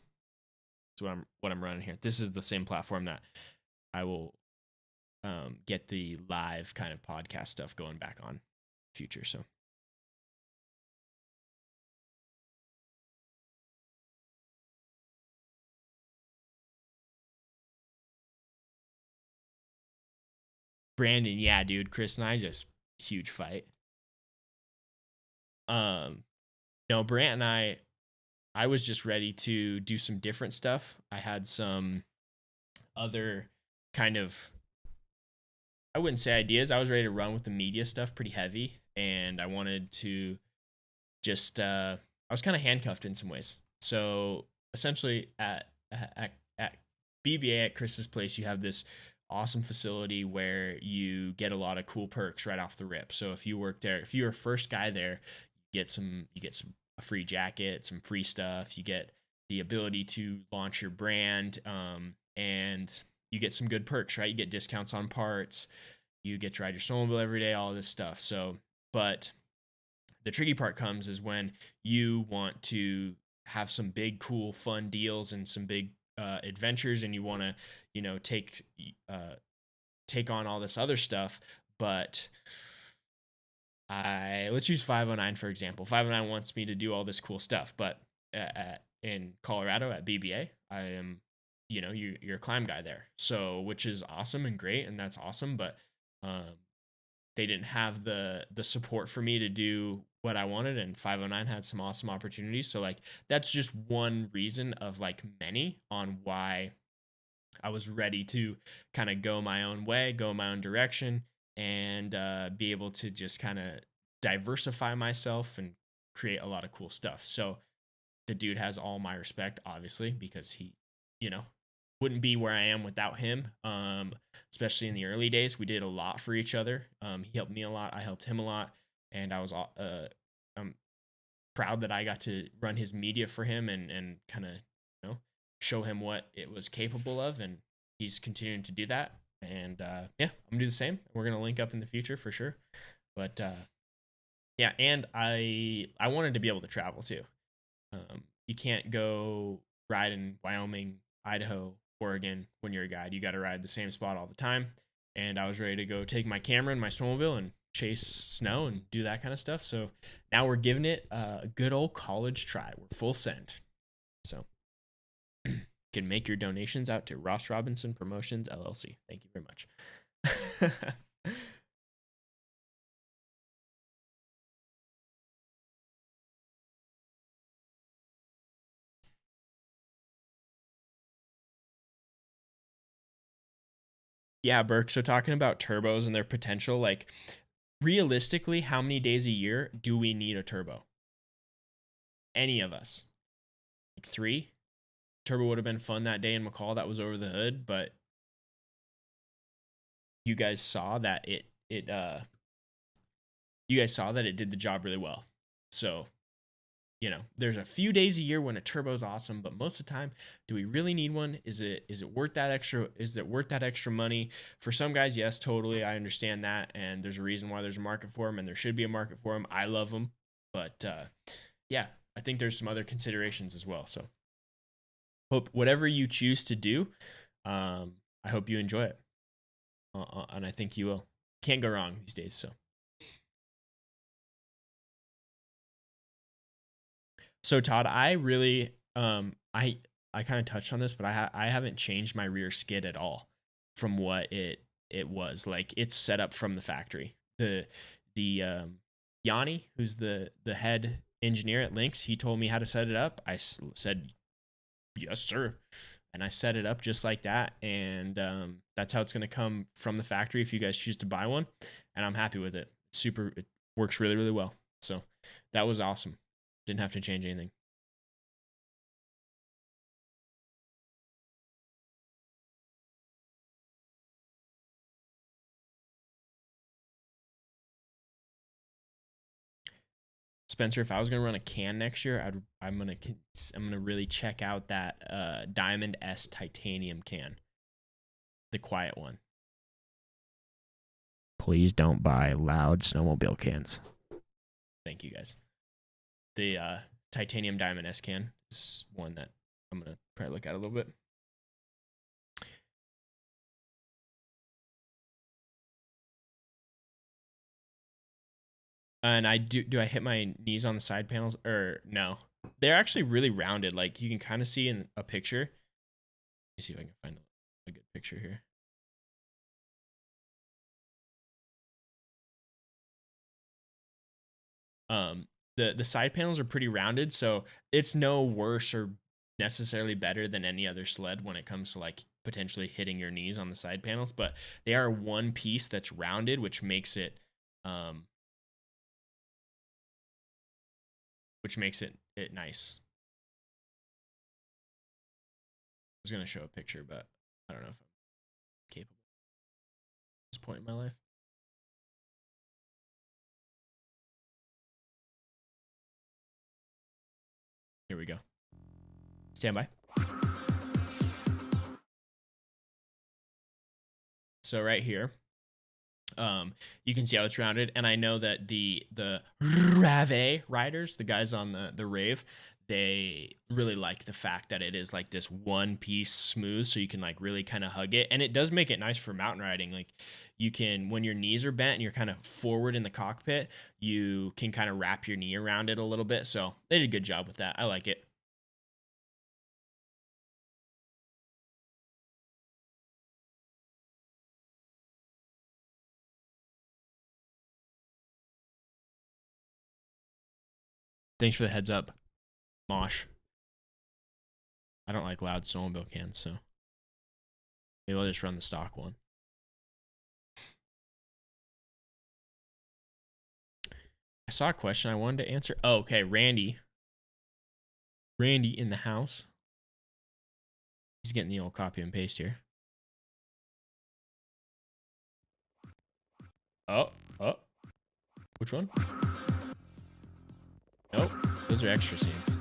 Speaker 1: That's what I'm running here. This is the same platform that I will get the live kind of podcast stuff going back on future. So Brandon, yeah, dude, Chris and I just huge fight. No, Brant and I was just ready to do some different stuff. I had some other kind of, I wouldn't say ideas. I was ready to run with the media stuff pretty heavy, and I wanted to just I was kind of handcuffed in some ways. So essentially at BBA at Chris's place, you have this awesome facility where you get a lot of cool perks right off the rip. So if you work there, if you're a first guy there, you get a free jacket, some free stuff. You get the ability to launch your brand, and you get some good perks, right? You get discounts on parts. You get to ride your snowmobile every day, all this stuff. So, but the tricky part comes is when you want to have some big, cool, fun deals and some big adventures, and you want to, take on all this other stuff. But let's use 509 for example. 509 wants me to do all this cool stuff, but in Colorado at BBA, I am, you're a climb guy there, so which is awesome and great, and that's awesome, but they didn't have the support for me to do what I wanted, and 509 had some awesome opportunities. So like that's just one reason of like many on why I was ready to kind of go my own way, go my own direction, and be able to just kind of diversify myself and create a lot of cool stuff. So the dude has all my respect, obviously, because he, you know, wouldn't be where I am without him. Especially in the early days, we did a lot for each other. He helped me a lot, I helped him a lot, and I'm proud that I got to run his media for him and kind of, show him what it was capable of, and he's continuing to do that. And yeah, I'm gonna do the same. We're gonna link up in the future for sure. But yeah, and I wanted to be able to travel too. You can't go ride in Wyoming, Idaho, Oregon when you're a guide. You got to ride the same spot all the time. And I was ready to go take my camera and my snowmobile and chase snow and do that kind of stuff. So now we're giving it a good old college try. We're full send. So you can make your donations out to Ross Robinson Promotions LLC. Thank you very much. Yeah, Burke. So talking about turbos and their potential, like realistically, how many days a year do we need a turbo? Any of us? Like 3? Turbo would have been fun that day in McCall. That was over the hood, but you guys saw that you guys saw that it did the job really well. So, there's a few days a year when a turbo is awesome, but most of the time, do we really need one? Is it worth that extra? Is it worth that extra money? For some guys, yes, totally. I understand that, and there's a reason why there's a market for them, and there should be a market for them. I love them, but yeah, I think there's some other considerations as well. So, hope whatever you choose to do, I hope you enjoy it, and I think you will. Can't go wrong these days. So Todd, I really I kind of touched on this, but I haven't changed my rear skid at all from what it was. Like it's set up from the factory. The Yanni, who's the head engineer at LYNX, he told me how to set it up. Said yes, sir, and I set it up just like that, and that's how it's gonna come from the factory if you guys choose to buy one, and I'm happy with it. It works really really well. So that was awesome. Didn't have to change anything. Spencer, if I was gonna run a can next year, I'm gonna really check out that Diamond S titanium can, the quiet one. Please don't buy loud snowmobile cans. Thank you guys. The titanium Diamond S can is one that I'm gonna probably look at a little bit. And I do I hit my knees on the side panels or no? They're actually really rounded. Like you can kind of see in a picture. Let me see if I can find a good picture here. The side panels are pretty rounded, so it's no worse or necessarily better than any other sled when it comes to like potentially hitting your knees on the side panels, but they are one piece that's rounded, um which makes it nice. I was gonna show a picture, but I don't know if I'm capable at this point in my life. Here we go. Stand by. So right here, you can see how it's rounded, and I know that the Rave riders, the guys on the Rave, they really like the fact that it is like this one piece smooth, so you can like really kind of hug it, and it does make it nice for mountain riding. Like you can, when your knees are bent and you're kind of forward in the cockpit, you can kind of wrap your knee around it a little bit. So they did a good job with that. I like it. Thanks for the heads up, Mosh. I don't like loud snowmobile cans, so maybe I'll just run the stock one. I saw a question I wanted to answer. Oh, okay, Randy. Randy in the house. He's getting the old copy and paste here. Oh. Which one? Nope. Those are extra scenes.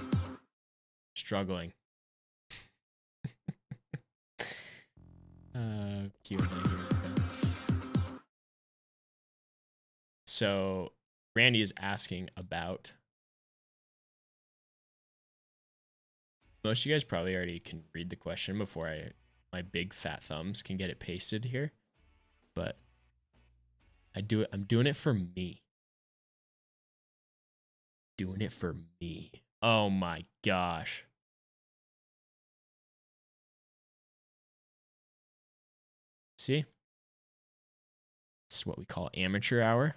Speaker 1: Struggling. Q&A here. So Randy is asking about. Most of you guys probably already can read the question before my big fat thumbs can get it pasted here, but I'm doing it for me. Doing it for me. Oh my gosh. See? This is what we call amateur hour.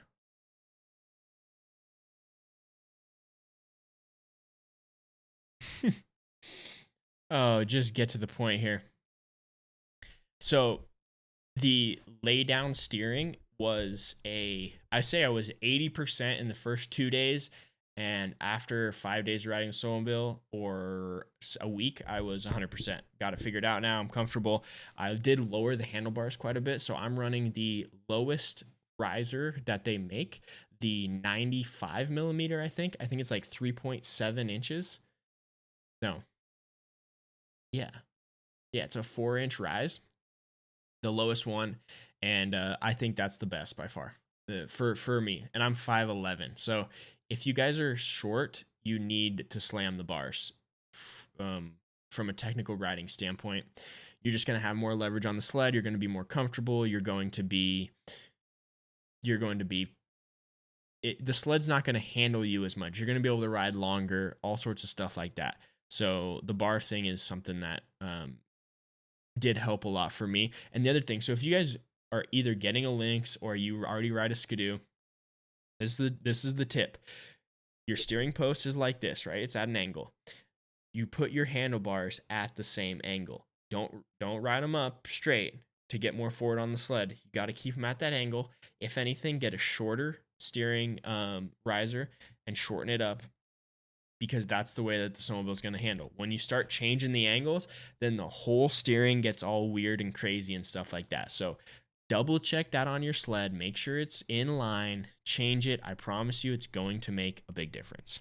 Speaker 1: Oh, just get to the point here. So the lay down steering was I say I was 80% in the first 2 days. And after 5 days of riding a snowmobile or a week, I was 100%. Got it figured out now. I'm comfortable. I did lower the handlebars quite a bit. So I'm running the lowest riser that they make, the 95 millimeter, I think. I think it's like 3.7 inches. No. Yeah. Yeah, it's a 4-inch rise, the lowest one. And I think that's the best by far for me. And I'm 5'11". So if you guys are short, you need to slam the bars. From a technical riding standpoint, you're just going to have more leverage on the sled. You're going to be more comfortable. The sled's not going to handle you as much. You're going to be able to ride longer, all sorts of stuff like that. So the bar thing is something that did help a lot for me. And the other thing, so if you guys are either getting a LYNX or you already ride a Skidoo, this is the tip. Your steering post is like this, right? It's at an angle. You put your handlebars at the same angle. Don't ride them up straight to get more forward on the sled. You got to keep them at that angle. If anything, get a shorter steering riser and shorten it up, because that's the way that the snowmobile is going to handle. When you start changing the angles, then the whole steering gets all weird and crazy and stuff like that. So double check that on your sled. Make sure it's in line. Change it. I promise you it's going to make a big difference.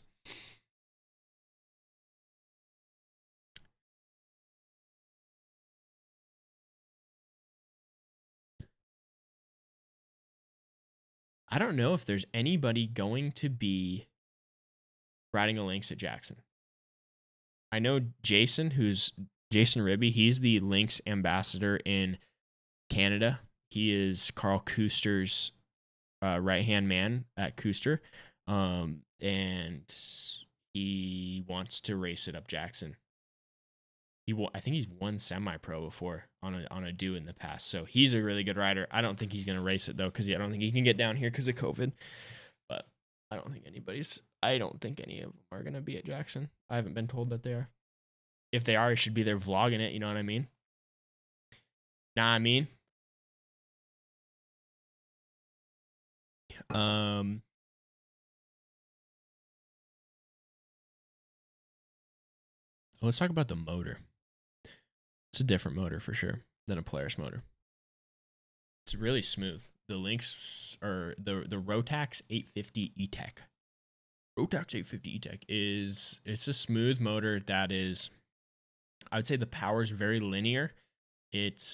Speaker 1: I don't know if there's anybody going to be riding a LYNX at Jackson. I know Jason Ribby. He's the LYNX ambassador in Canada. He is Carl Kuster's right-hand man at Kuster. And he wants to race it up Jackson. I think he's won semi-pro before on a do in the past. So he's a really good rider. I don't think he's going to race it though, because I don't think he can get down here because of COVID. But I don't think any of them are going to be at Jackson. I haven't been told that they are. If they are, he should be there vlogging it. You know what I mean? Nah, I mean. Let's talk about the motor. It's a different motor for sure than a Polaris motor. It's really smooth. The LYNX or the Rotax 850 E-Tech. Rotax 850 E-Tech it's a smooth motor that is, I would say the power is very linear. It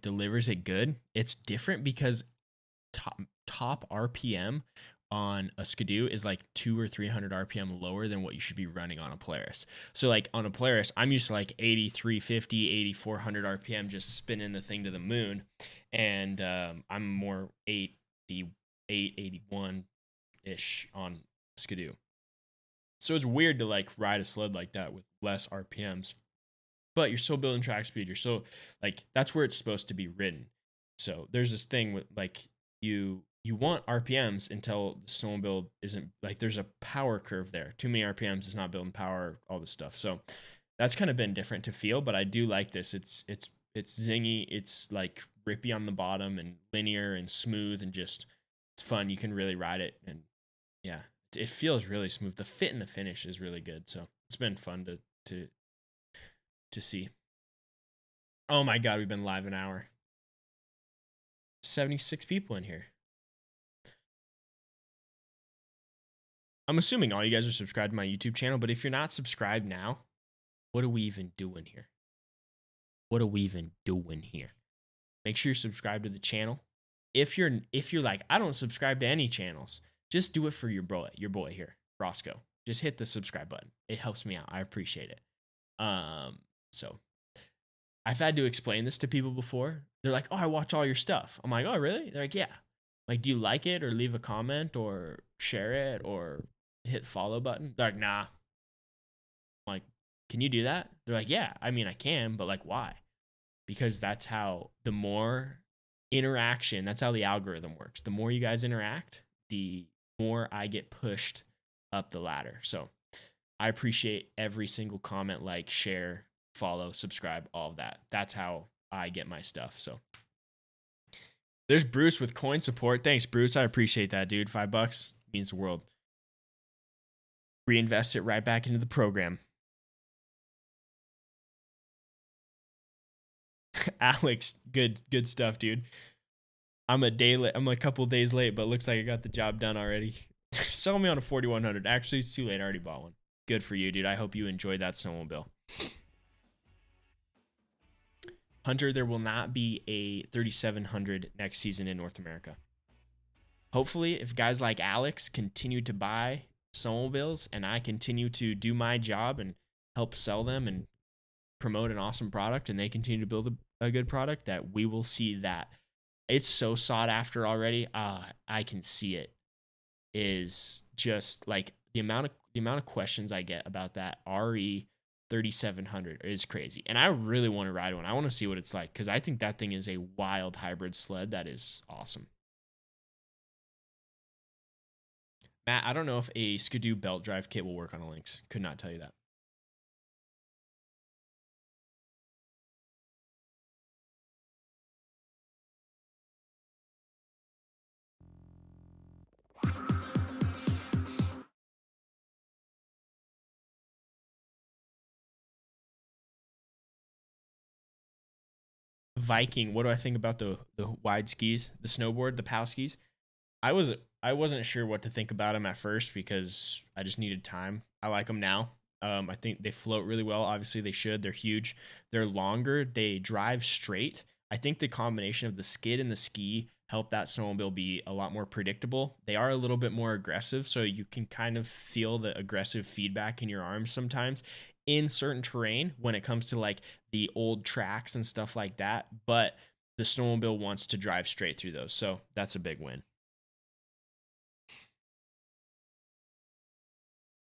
Speaker 1: delivers it good. It's different because top RPM on a Skidoo is like 200 or 300 RPM lower than what you should be running on a Polaris. So like on a Polaris, I'm used to like 8350, 8400 RPM just spinning the thing to the moon. And I'm more 81-ish on Skidoo. So it's weird to like ride a sled like that with less RPMs. But you're still building track speed. You're still like, that's where it's supposed to be ridden. So there's this thing with like you want RPMs until the snowmobile isn't like there's a power curve there. Too many RPMs is not building power, all this stuff. So that's kind of been different to feel, but I do like this. It's zingy. It's like rippy on the bottom and linear and smooth and just it's fun. You can really ride it and yeah, it feels really smooth. The fit and the finish is really good. So it's been fun to see. Oh my god, we've been live an hour. 76 people in here. I'm assuming all you guys are subscribed to my YouTube channel, but if you're not subscribed now, what are we even doing here? What are we even doing here? Make sure you're subscribed to the channel. If you're like, I don't subscribe to any channels, just do it for your boy here, Rosco. Just hit the subscribe button. It helps me out. I appreciate it. So I've had to explain this to people before. They're like, "Oh, I watch all your stuff." I'm like, "Oh, really?" They're like, "Yeah." Like, do you like it or leave a comment or share it or hit follow button? They're like, "Nah." I'm like, "Can you do that?" They're like, "Yeah." I mean, I can, but like, why? Because that's how the more interaction, that's how the algorithm works. The more you guys interact, the more I get pushed up the ladder. So I appreciate every single comment, like, share, follow, subscribe, all of that. That's how I get my stuff. So there's Bruce with coin support. Thanks, Bruce. I appreciate that, dude. $5 means the world. Reinvest it right back into the program. Alex, good stuff, dude. I'm a day late. I'm a couple days late, but looks like I got the job done already. Sell me on a 4100. Actually, it's too late. I already bought one. Good for you, dude. I hope you enjoyed that snowmobile. Hunter, there will not be a 3700 next season in North America. Hopefully, if guys like Alex continue to buy snowmobiles and I continue to do my job and help sell them and promote an awesome product and they continue to build a good product, that we will see that. It's so sought after already. I can see it is just like the amount of questions I get about that RE 3700 is crazy. And I really want to ride one. I want to see what it's like because I think that thing is a wild hybrid sled that is awesome. Matt, I don't know if a Skidoo belt drive kit will work on a Lynx. Could not tell you that. Viking, what do I think about the wide skis, the snowboard, the POW skis? I wasn't sure what to think about them at first because I just needed time. I like them now. I think they float really well. Obviously, they should. They're huge. They're longer. They drive straight. I think the combination of the skid and the ski help that snowmobile be a lot more predictable. They are a little bit more aggressive, so you can kind of feel the aggressive feedback in your arms sometimes in certain terrain when it comes to like the old tracks and stuff like that. But the snowmobile wants to drive straight through those, so that's a big win.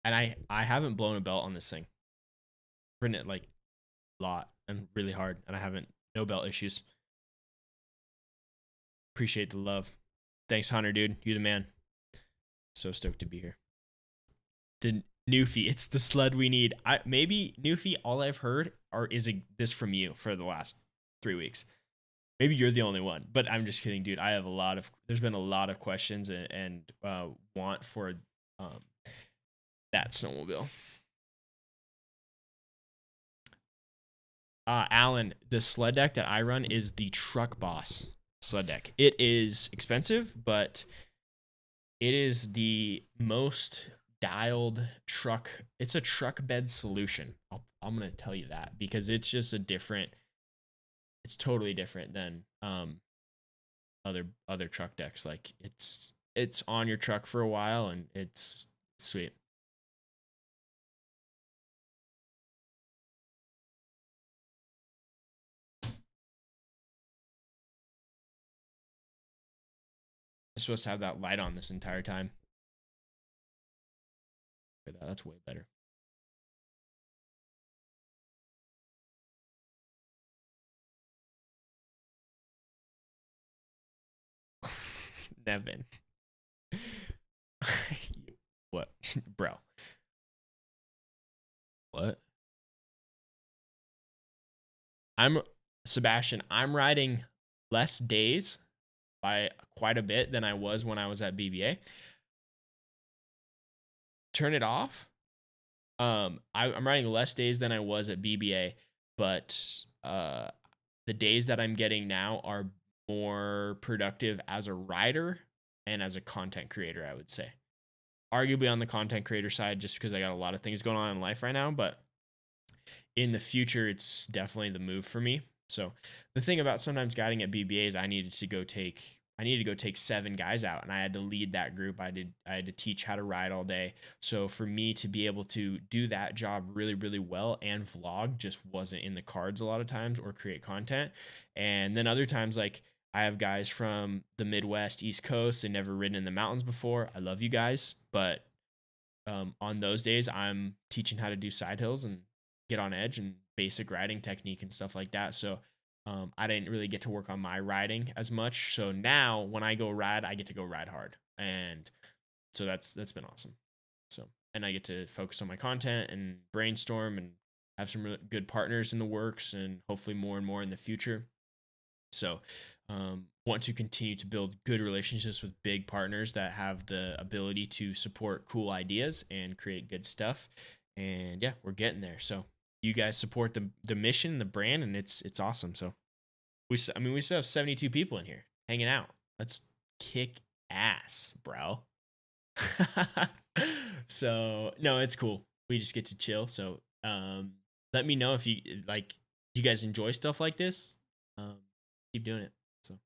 Speaker 1: And I haven't blown a belt on this thing. I've ridden it like a lot and really hard, and I haven't no belt issues. Appreciate the love. Thanks, Hunter, dude. You the man. So stoked to be here. The Newfie, it's the sled we need. Maybe Newfie, all I've heard is this from you for the last 3 weeks. Maybe you're the only one, but I'm just kidding, dude. I have there's been a lot of questions and want for that snowmobile. Alan, the sled deck that I run is the Truck Boss sled deck. It is expensive, but it is the most dialed truck. It's a truck bed solution. I'm going to tell you that because it's just it's totally different than other truck decks. Like it's on your truck for a while and it's sweet. I'm supposed to have that light on this entire time. That's way better. Nevin. What? Bro. What? Sebastian, I'm riding less days by quite a bit than I was when I was at BBA. Turn it off. I'm riding less days than I was at BBA, but the days that I'm getting now are more productive as a rider and as a content creator, I would say. Arguably on the content creator side, just because I got a lot of things going on in life right now, but in the future, it's definitely the move for me. So the thing about sometimes guiding at BBA is I needed to go take 7 guys out, and I had to lead that group. I had to teach how to ride all day. So for me to be able to do that job really, really well and vlog just wasn't in the cards a lot of times, or create content. And then other times, like, I have guys from the Midwest, East Coast, and never ridden in the mountains before. I love you guys, but on those days, I'm teaching how to do side hills and get on edge and basic riding technique and stuff like that. So I didn't really get to work on my riding as much. So now when I go ride, I get to go ride hard, and so that's been awesome. So, and I get to focus on my content and brainstorm and have some really good partners in the works, and hopefully more and more in the future. So want to continue to build good relationships with big partners that have the ability to support cool ideas and create good stuff. And yeah, we're getting there. So you guys support the mission, the brand, and it's awesome. So we still have 72 people in here hanging out. Let's kick ass, bro. So no, it's cool. We just get to chill. So let me know if you like. You guys enjoy stuff like this. Keep doing it. So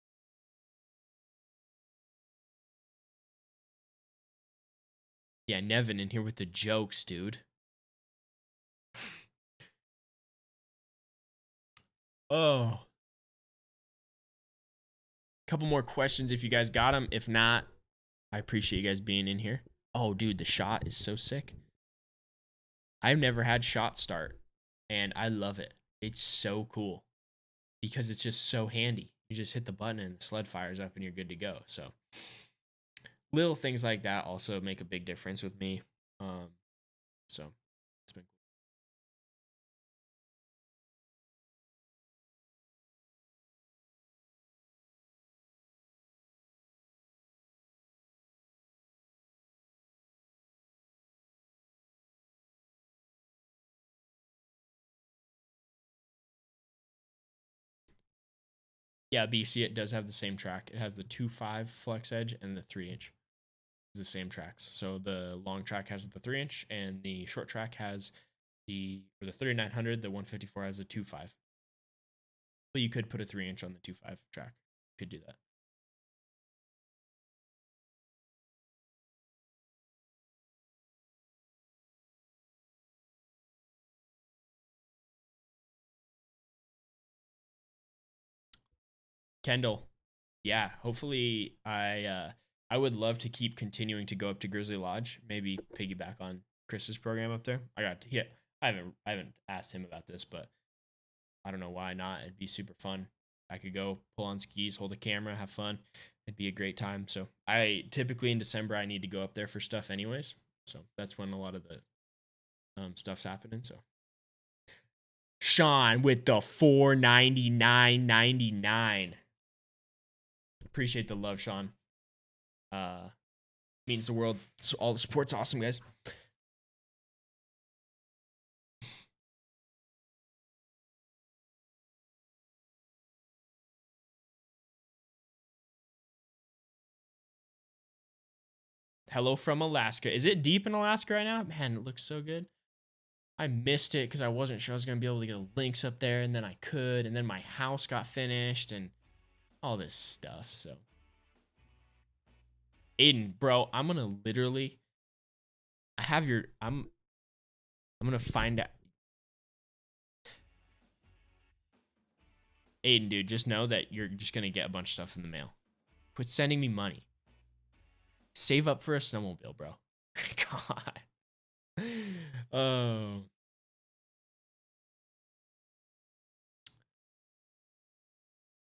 Speaker 1: yeah, Nevin in here with the jokes, dude. Oh, couple more questions if you guys got them. If not, I appreciate you guys being in here. Oh, dude, the shot is so sick. I've never had shot start, and I love it. It's so cool because it's just so handy. You just hit the button and the sled fires up and you're good to go. So little things like that also make a big difference with me. So it's been cool. Yeah, BC, it does have the same track. It has the 2.5 flex edge and the 3-inch. It's the same tracks. So the long track has the 3-inch, and the short track has for the 3900, the 154 has a 2.5. But you could put a 3-inch on the 2.5 track. You could do that. Kendall, yeah, hopefully I would love to keep continuing to go up to Grizzly Lodge, maybe piggyback on Chris's program up there. I haven't asked him about this, but I don't know why not. It'd be super fun. I could go pull on skis, hold a camera, have fun. It'd be a great time. So I typically in December I need to go up there for stuff anyways. So that's when a lot of the stuff's happening. So Sean with the 499.99. Appreciate the love, Sean. Means the world. So all the support's awesome, guys. Hello from Alaska. Is it deep in Alaska right now? Man, it looks so good. I missed it because I wasn't sure I was going to be able to get a LYNX up there, and then I could, and then my house got finished, and all this stuff. So, Aiden, bro, I'm going to literally, I'm going to find out. Aiden, dude, just know that you're just going to get a bunch of stuff in the mail. Quit sending me money. Save up for a snowmobile, bro. God. Oh.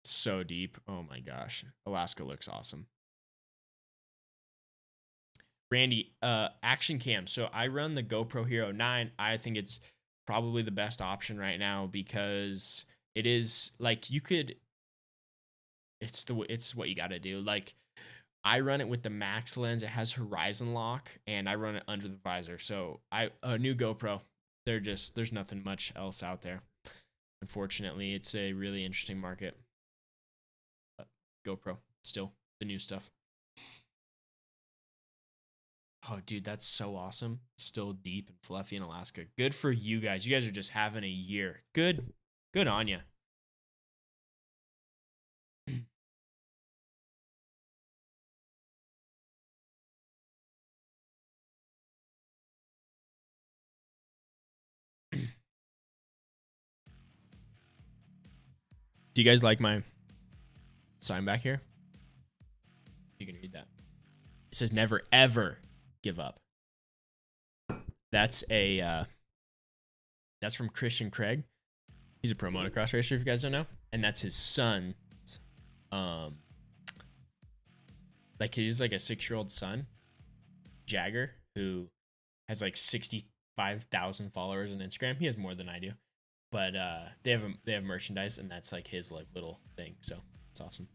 Speaker 1: So deep. Oh my gosh. Alaska looks awesome. Randy, action cam. So I run the GoPro Hero 9. I think it's probably the best option right now because it is like you could it's what you got to do. Like I run it with the max lens. It has horizon lock and I run it under the visor. So a new GoPro. There's nothing much else out there. Unfortunately, it's a really interesting market. But GoPro still the new stuff. Oh, dude, that's so awesome. Still deep and fluffy in Alaska. Good for you guys. You guys are just having a year. Good on you. Do you guys like my sign back here? You can read that. It says never ever give up. That's that's from Christian Craig. He's a pro motocross racer if you guys don't know, and that's his son. Like he's like a 6-year-old son, Jagger, who has like 65,000 followers on Instagram. He has more than I do, but they have merchandise, and that's like his like little thing. So it's awesome.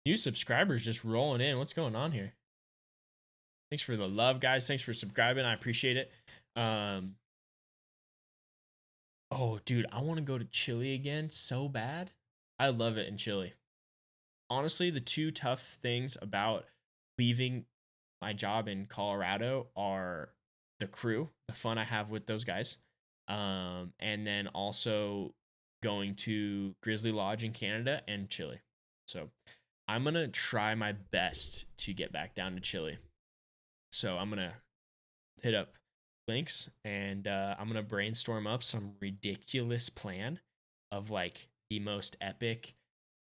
Speaker 1: New subscribers just rolling in. What's going on here? Thanks for the love, guys. Thanks for subscribing. I appreciate it. Oh, dude, I want to go to Chile again so bad. I love it in Chile. Honestly, the two tough things about leaving my job in Colorado are the crew, the fun I have with those guys, and then also going to Grizzly Lodge in Canada and Chile. So I'm going to try my best to get back down to Chile. So I'm going to hit up LYNX and I'm going to brainstorm up some ridiculous plan of like the most epic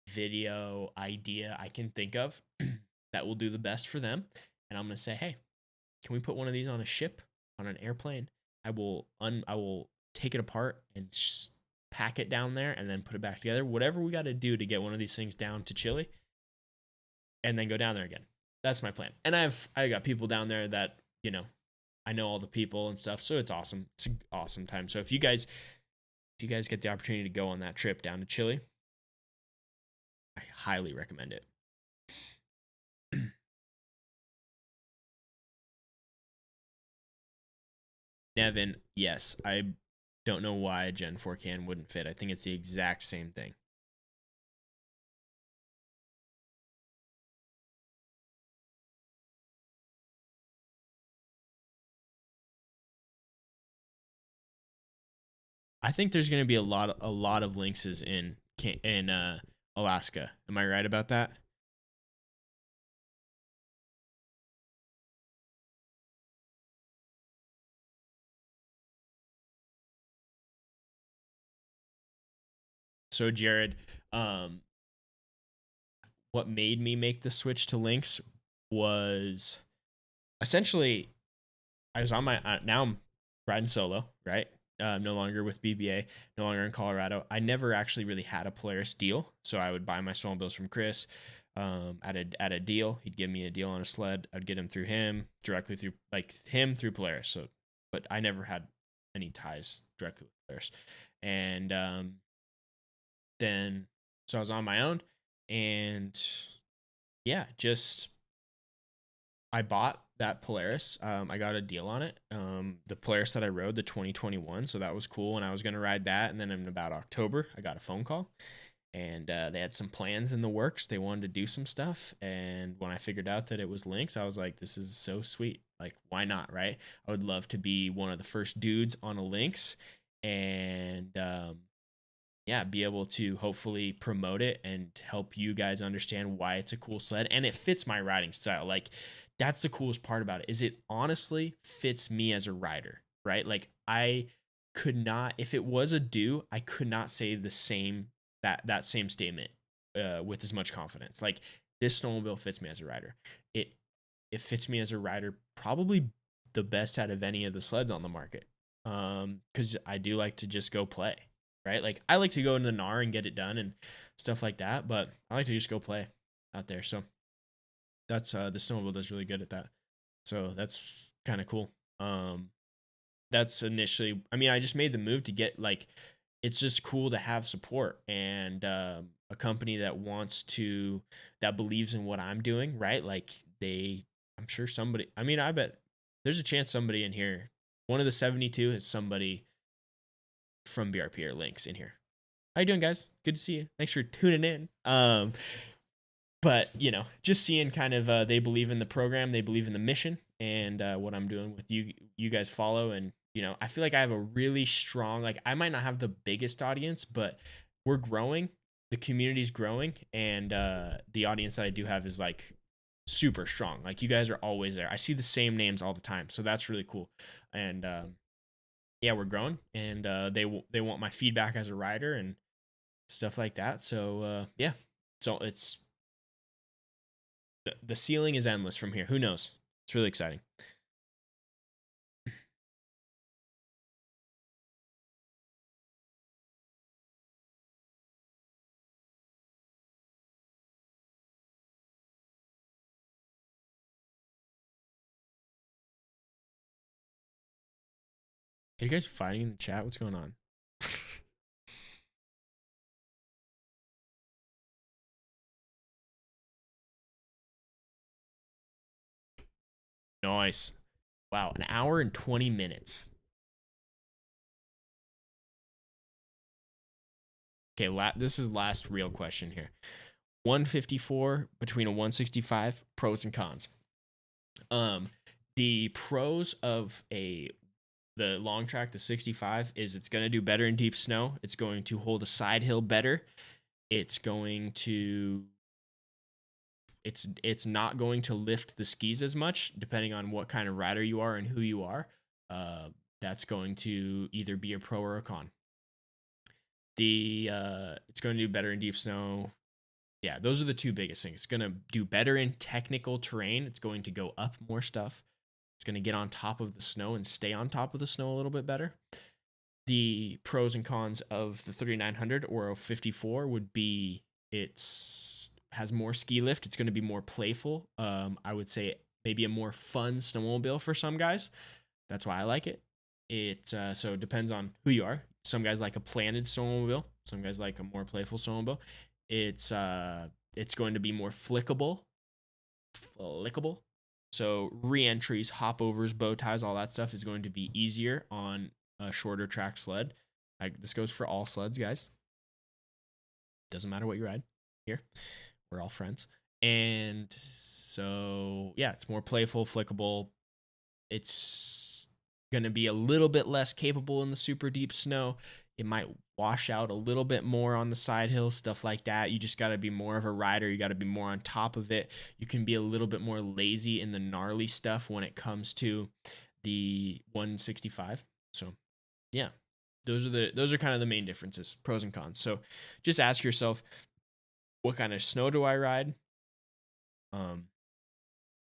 Speaker 1: video idea I can think of that will do the best for them. And I'm going to say, hey, can we put one of these on a ship, on an airplane? I will take it apart and pack it down there and then put it back together. Whatever we got to do to get one of these things down to Chile and then go down there again. That's my plan. And I got people down there that, you know, I know all the people and stuff. So it's awesome. It's an awesome time. So if you guys get the opportunity to go on that trip down to Chile, I highly recommend it. Nevin, yes. I don't know why a Gen 4 can wouldn't fit. I think it's the exact same thing. I think there's going to be a lot of LYNXs in Alaska. Am I right about that? So Jared, what made me make the switch to LYNX was essentially I was on my now I'm riding solo, right? No longer with BBA, no longer in Colorado. I never actually really had a Polaris deal, so I would buy my snowmobiles from Chris at a deal. He'd give me a deal on a sled. I'd get him through him directly through through Polaris. So, but I never had any ties directly with Polaris, and then so I was on my own, and yeah, just I bought that Polaris. I got a deal on it. The Polaris that I rode, the 2021, so that was cool, and I was gonna ride that. And then in about October, I got a phone call, and they had some plans in the works. They wanted to do some stuff, and when I figured out that it was LYNX, I was like, "This is so sweet! Like, why not? Right? I would love to be one of the first dudes on a LYNX, and yeah, be able to hopefully promote it and help you guys understand why it's a cool sled and it fits my riding style. Like that's the coolest part about it is it honestly fits me as a rider, right? Like I could not, if it was a do, I could not say the same that same statement with as much confidence. Like this snowmobile fits me as a rider. It fits me as a rider probably the best out of any of the sleds on the market. Because I do like to just go play, right? Like I like to go into the NAR and get it done and stuff like that, but I like to just go play out there. So that's the snowmobile does really good at that. So that's kind of cool. That's initially, I mean, I just made the move to get like, it's just cool to have support and a company that that believes in what I'm doing, right? Like I'm sure somebody, I mean, I bet there's a chance somebody in here, one of the 72 is somebody from BRP or LYNX in here. How you doing, guys? Good to see you. Thanks for tuning in. But just seeing kind of they believe in the program, they believe in the mission, and what I'm doing with you guys follow. And I feel like I have a really strong, like I might not have the biggest audience, but we're growing, the community's growing, and the audience that I do have is like super strong. Like you guys are always there. I see the same names all the time, so that's really cool. And yeah, we're growing, and they want my feedback as a rider and stuff like that. So yeah, so it's the ceiling is endless from here. Who knows? It's really exciting. Are you guys fighting in the chat? What's going on? Nice. Wow, an hour and 20 minutes. Okay, this is last real question here. 154 between a 165, pros and cons. The pros of the long track, the 65, is it's going to do better in deep snow. It's going to hold a side hill better. It's going to it's not going to lift the skis as much depending on what kind of rider you are and who you are. That's going to either be a pro or a con. It's going to do better in deep snow. Yeah, those are the two biggest things. It's going to do better in technical terrain. It's going to go up more stuff. It's going to get on top of the snow and stay on top of the snow a little bit better. The pros and cons of the 3900 or a 54 would be has more ski lift. It's going to be more playful. I would say maybe a more fun snowmobile for some guys. That's why I like it. So it depends on who you are. Some guys like a planted snowmobile. Some guys like a more playful snowmobile. It's going to be more flickable. So re-entries, hopovers, bow ties, all that stuff is going to be easier on a shorter track sled. This goes for all sleds, guys. Doesn't matter what you ride here. We're all friends. And so, yeah, it's more playful, flickable. It's going to be a little bit less capable in the super deep snow. It might wash out a little bit more on the side hills, stuff like that. You just got to be more of a rider. You got to be more on top of it. You can be a little bit more lazy in the gnarly stuff when it comes to the 165. So, yeah, those are kind of the main differences, pros and cons. So, just ask yourself, what kind of snow do I ride?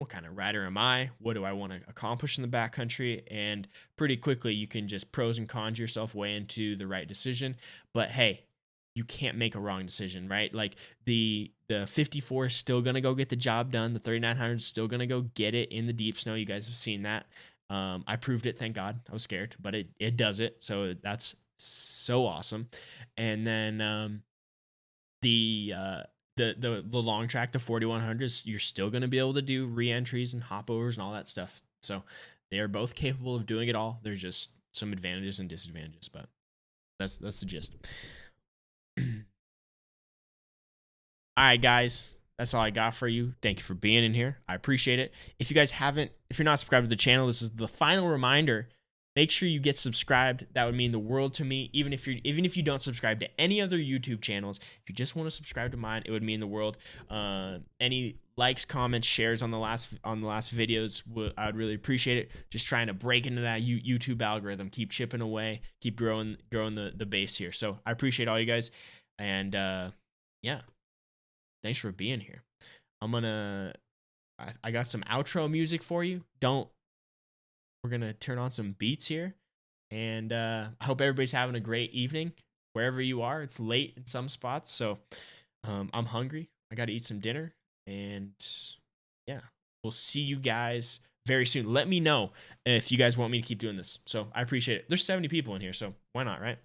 Speaker 1: What kind of rider am I? What do I want to accomplish in the backcountry? And pretty quickly, you can just pros and cons yourself way into the right decision. But hey, you can't make a wrong decision, right? Like the 54 is still going to go get the job done. The 3900 is still going to go get it in the deep snow. You guys have seen that. I proved it, thank God. I was scared, but it does it. So that's so awesome. And then the long track, the 4100s, you're still going to be able to do re-entries and hopovers and all that stuff. So they are both capable of doing it all. There's just some advantages and disadvantages, but that's the gist. All right, guys, that's all I got for you. Thank you for being in here. I appreciate it. If you're not subscribed to the channel, this is the final reminder. Make sure you get subscribed. That would mean the world to me. Even if you don't subscribe to any other YouTube channels, if you just want to subscribe to mine, it would mean the world. Any likes, comments, shares on the last videos, I would really appreciate it. Just trying to break into that YouTube algorithm, keep chipping away, keep growing the base here. So I appreciate all you guys, and yeah, thanks for being here. I got some outro music for you. We're going to turn on some beats here. And I hope everybody's having a great evening. wherever you are. It's late in some spots, so I'm hungry. I got to eat some dinner, and yeah, we'll see you guys very soon. Let me know if you guys want me to keep doing this. So I appreciate it. There's 70 people in here, so why not, right?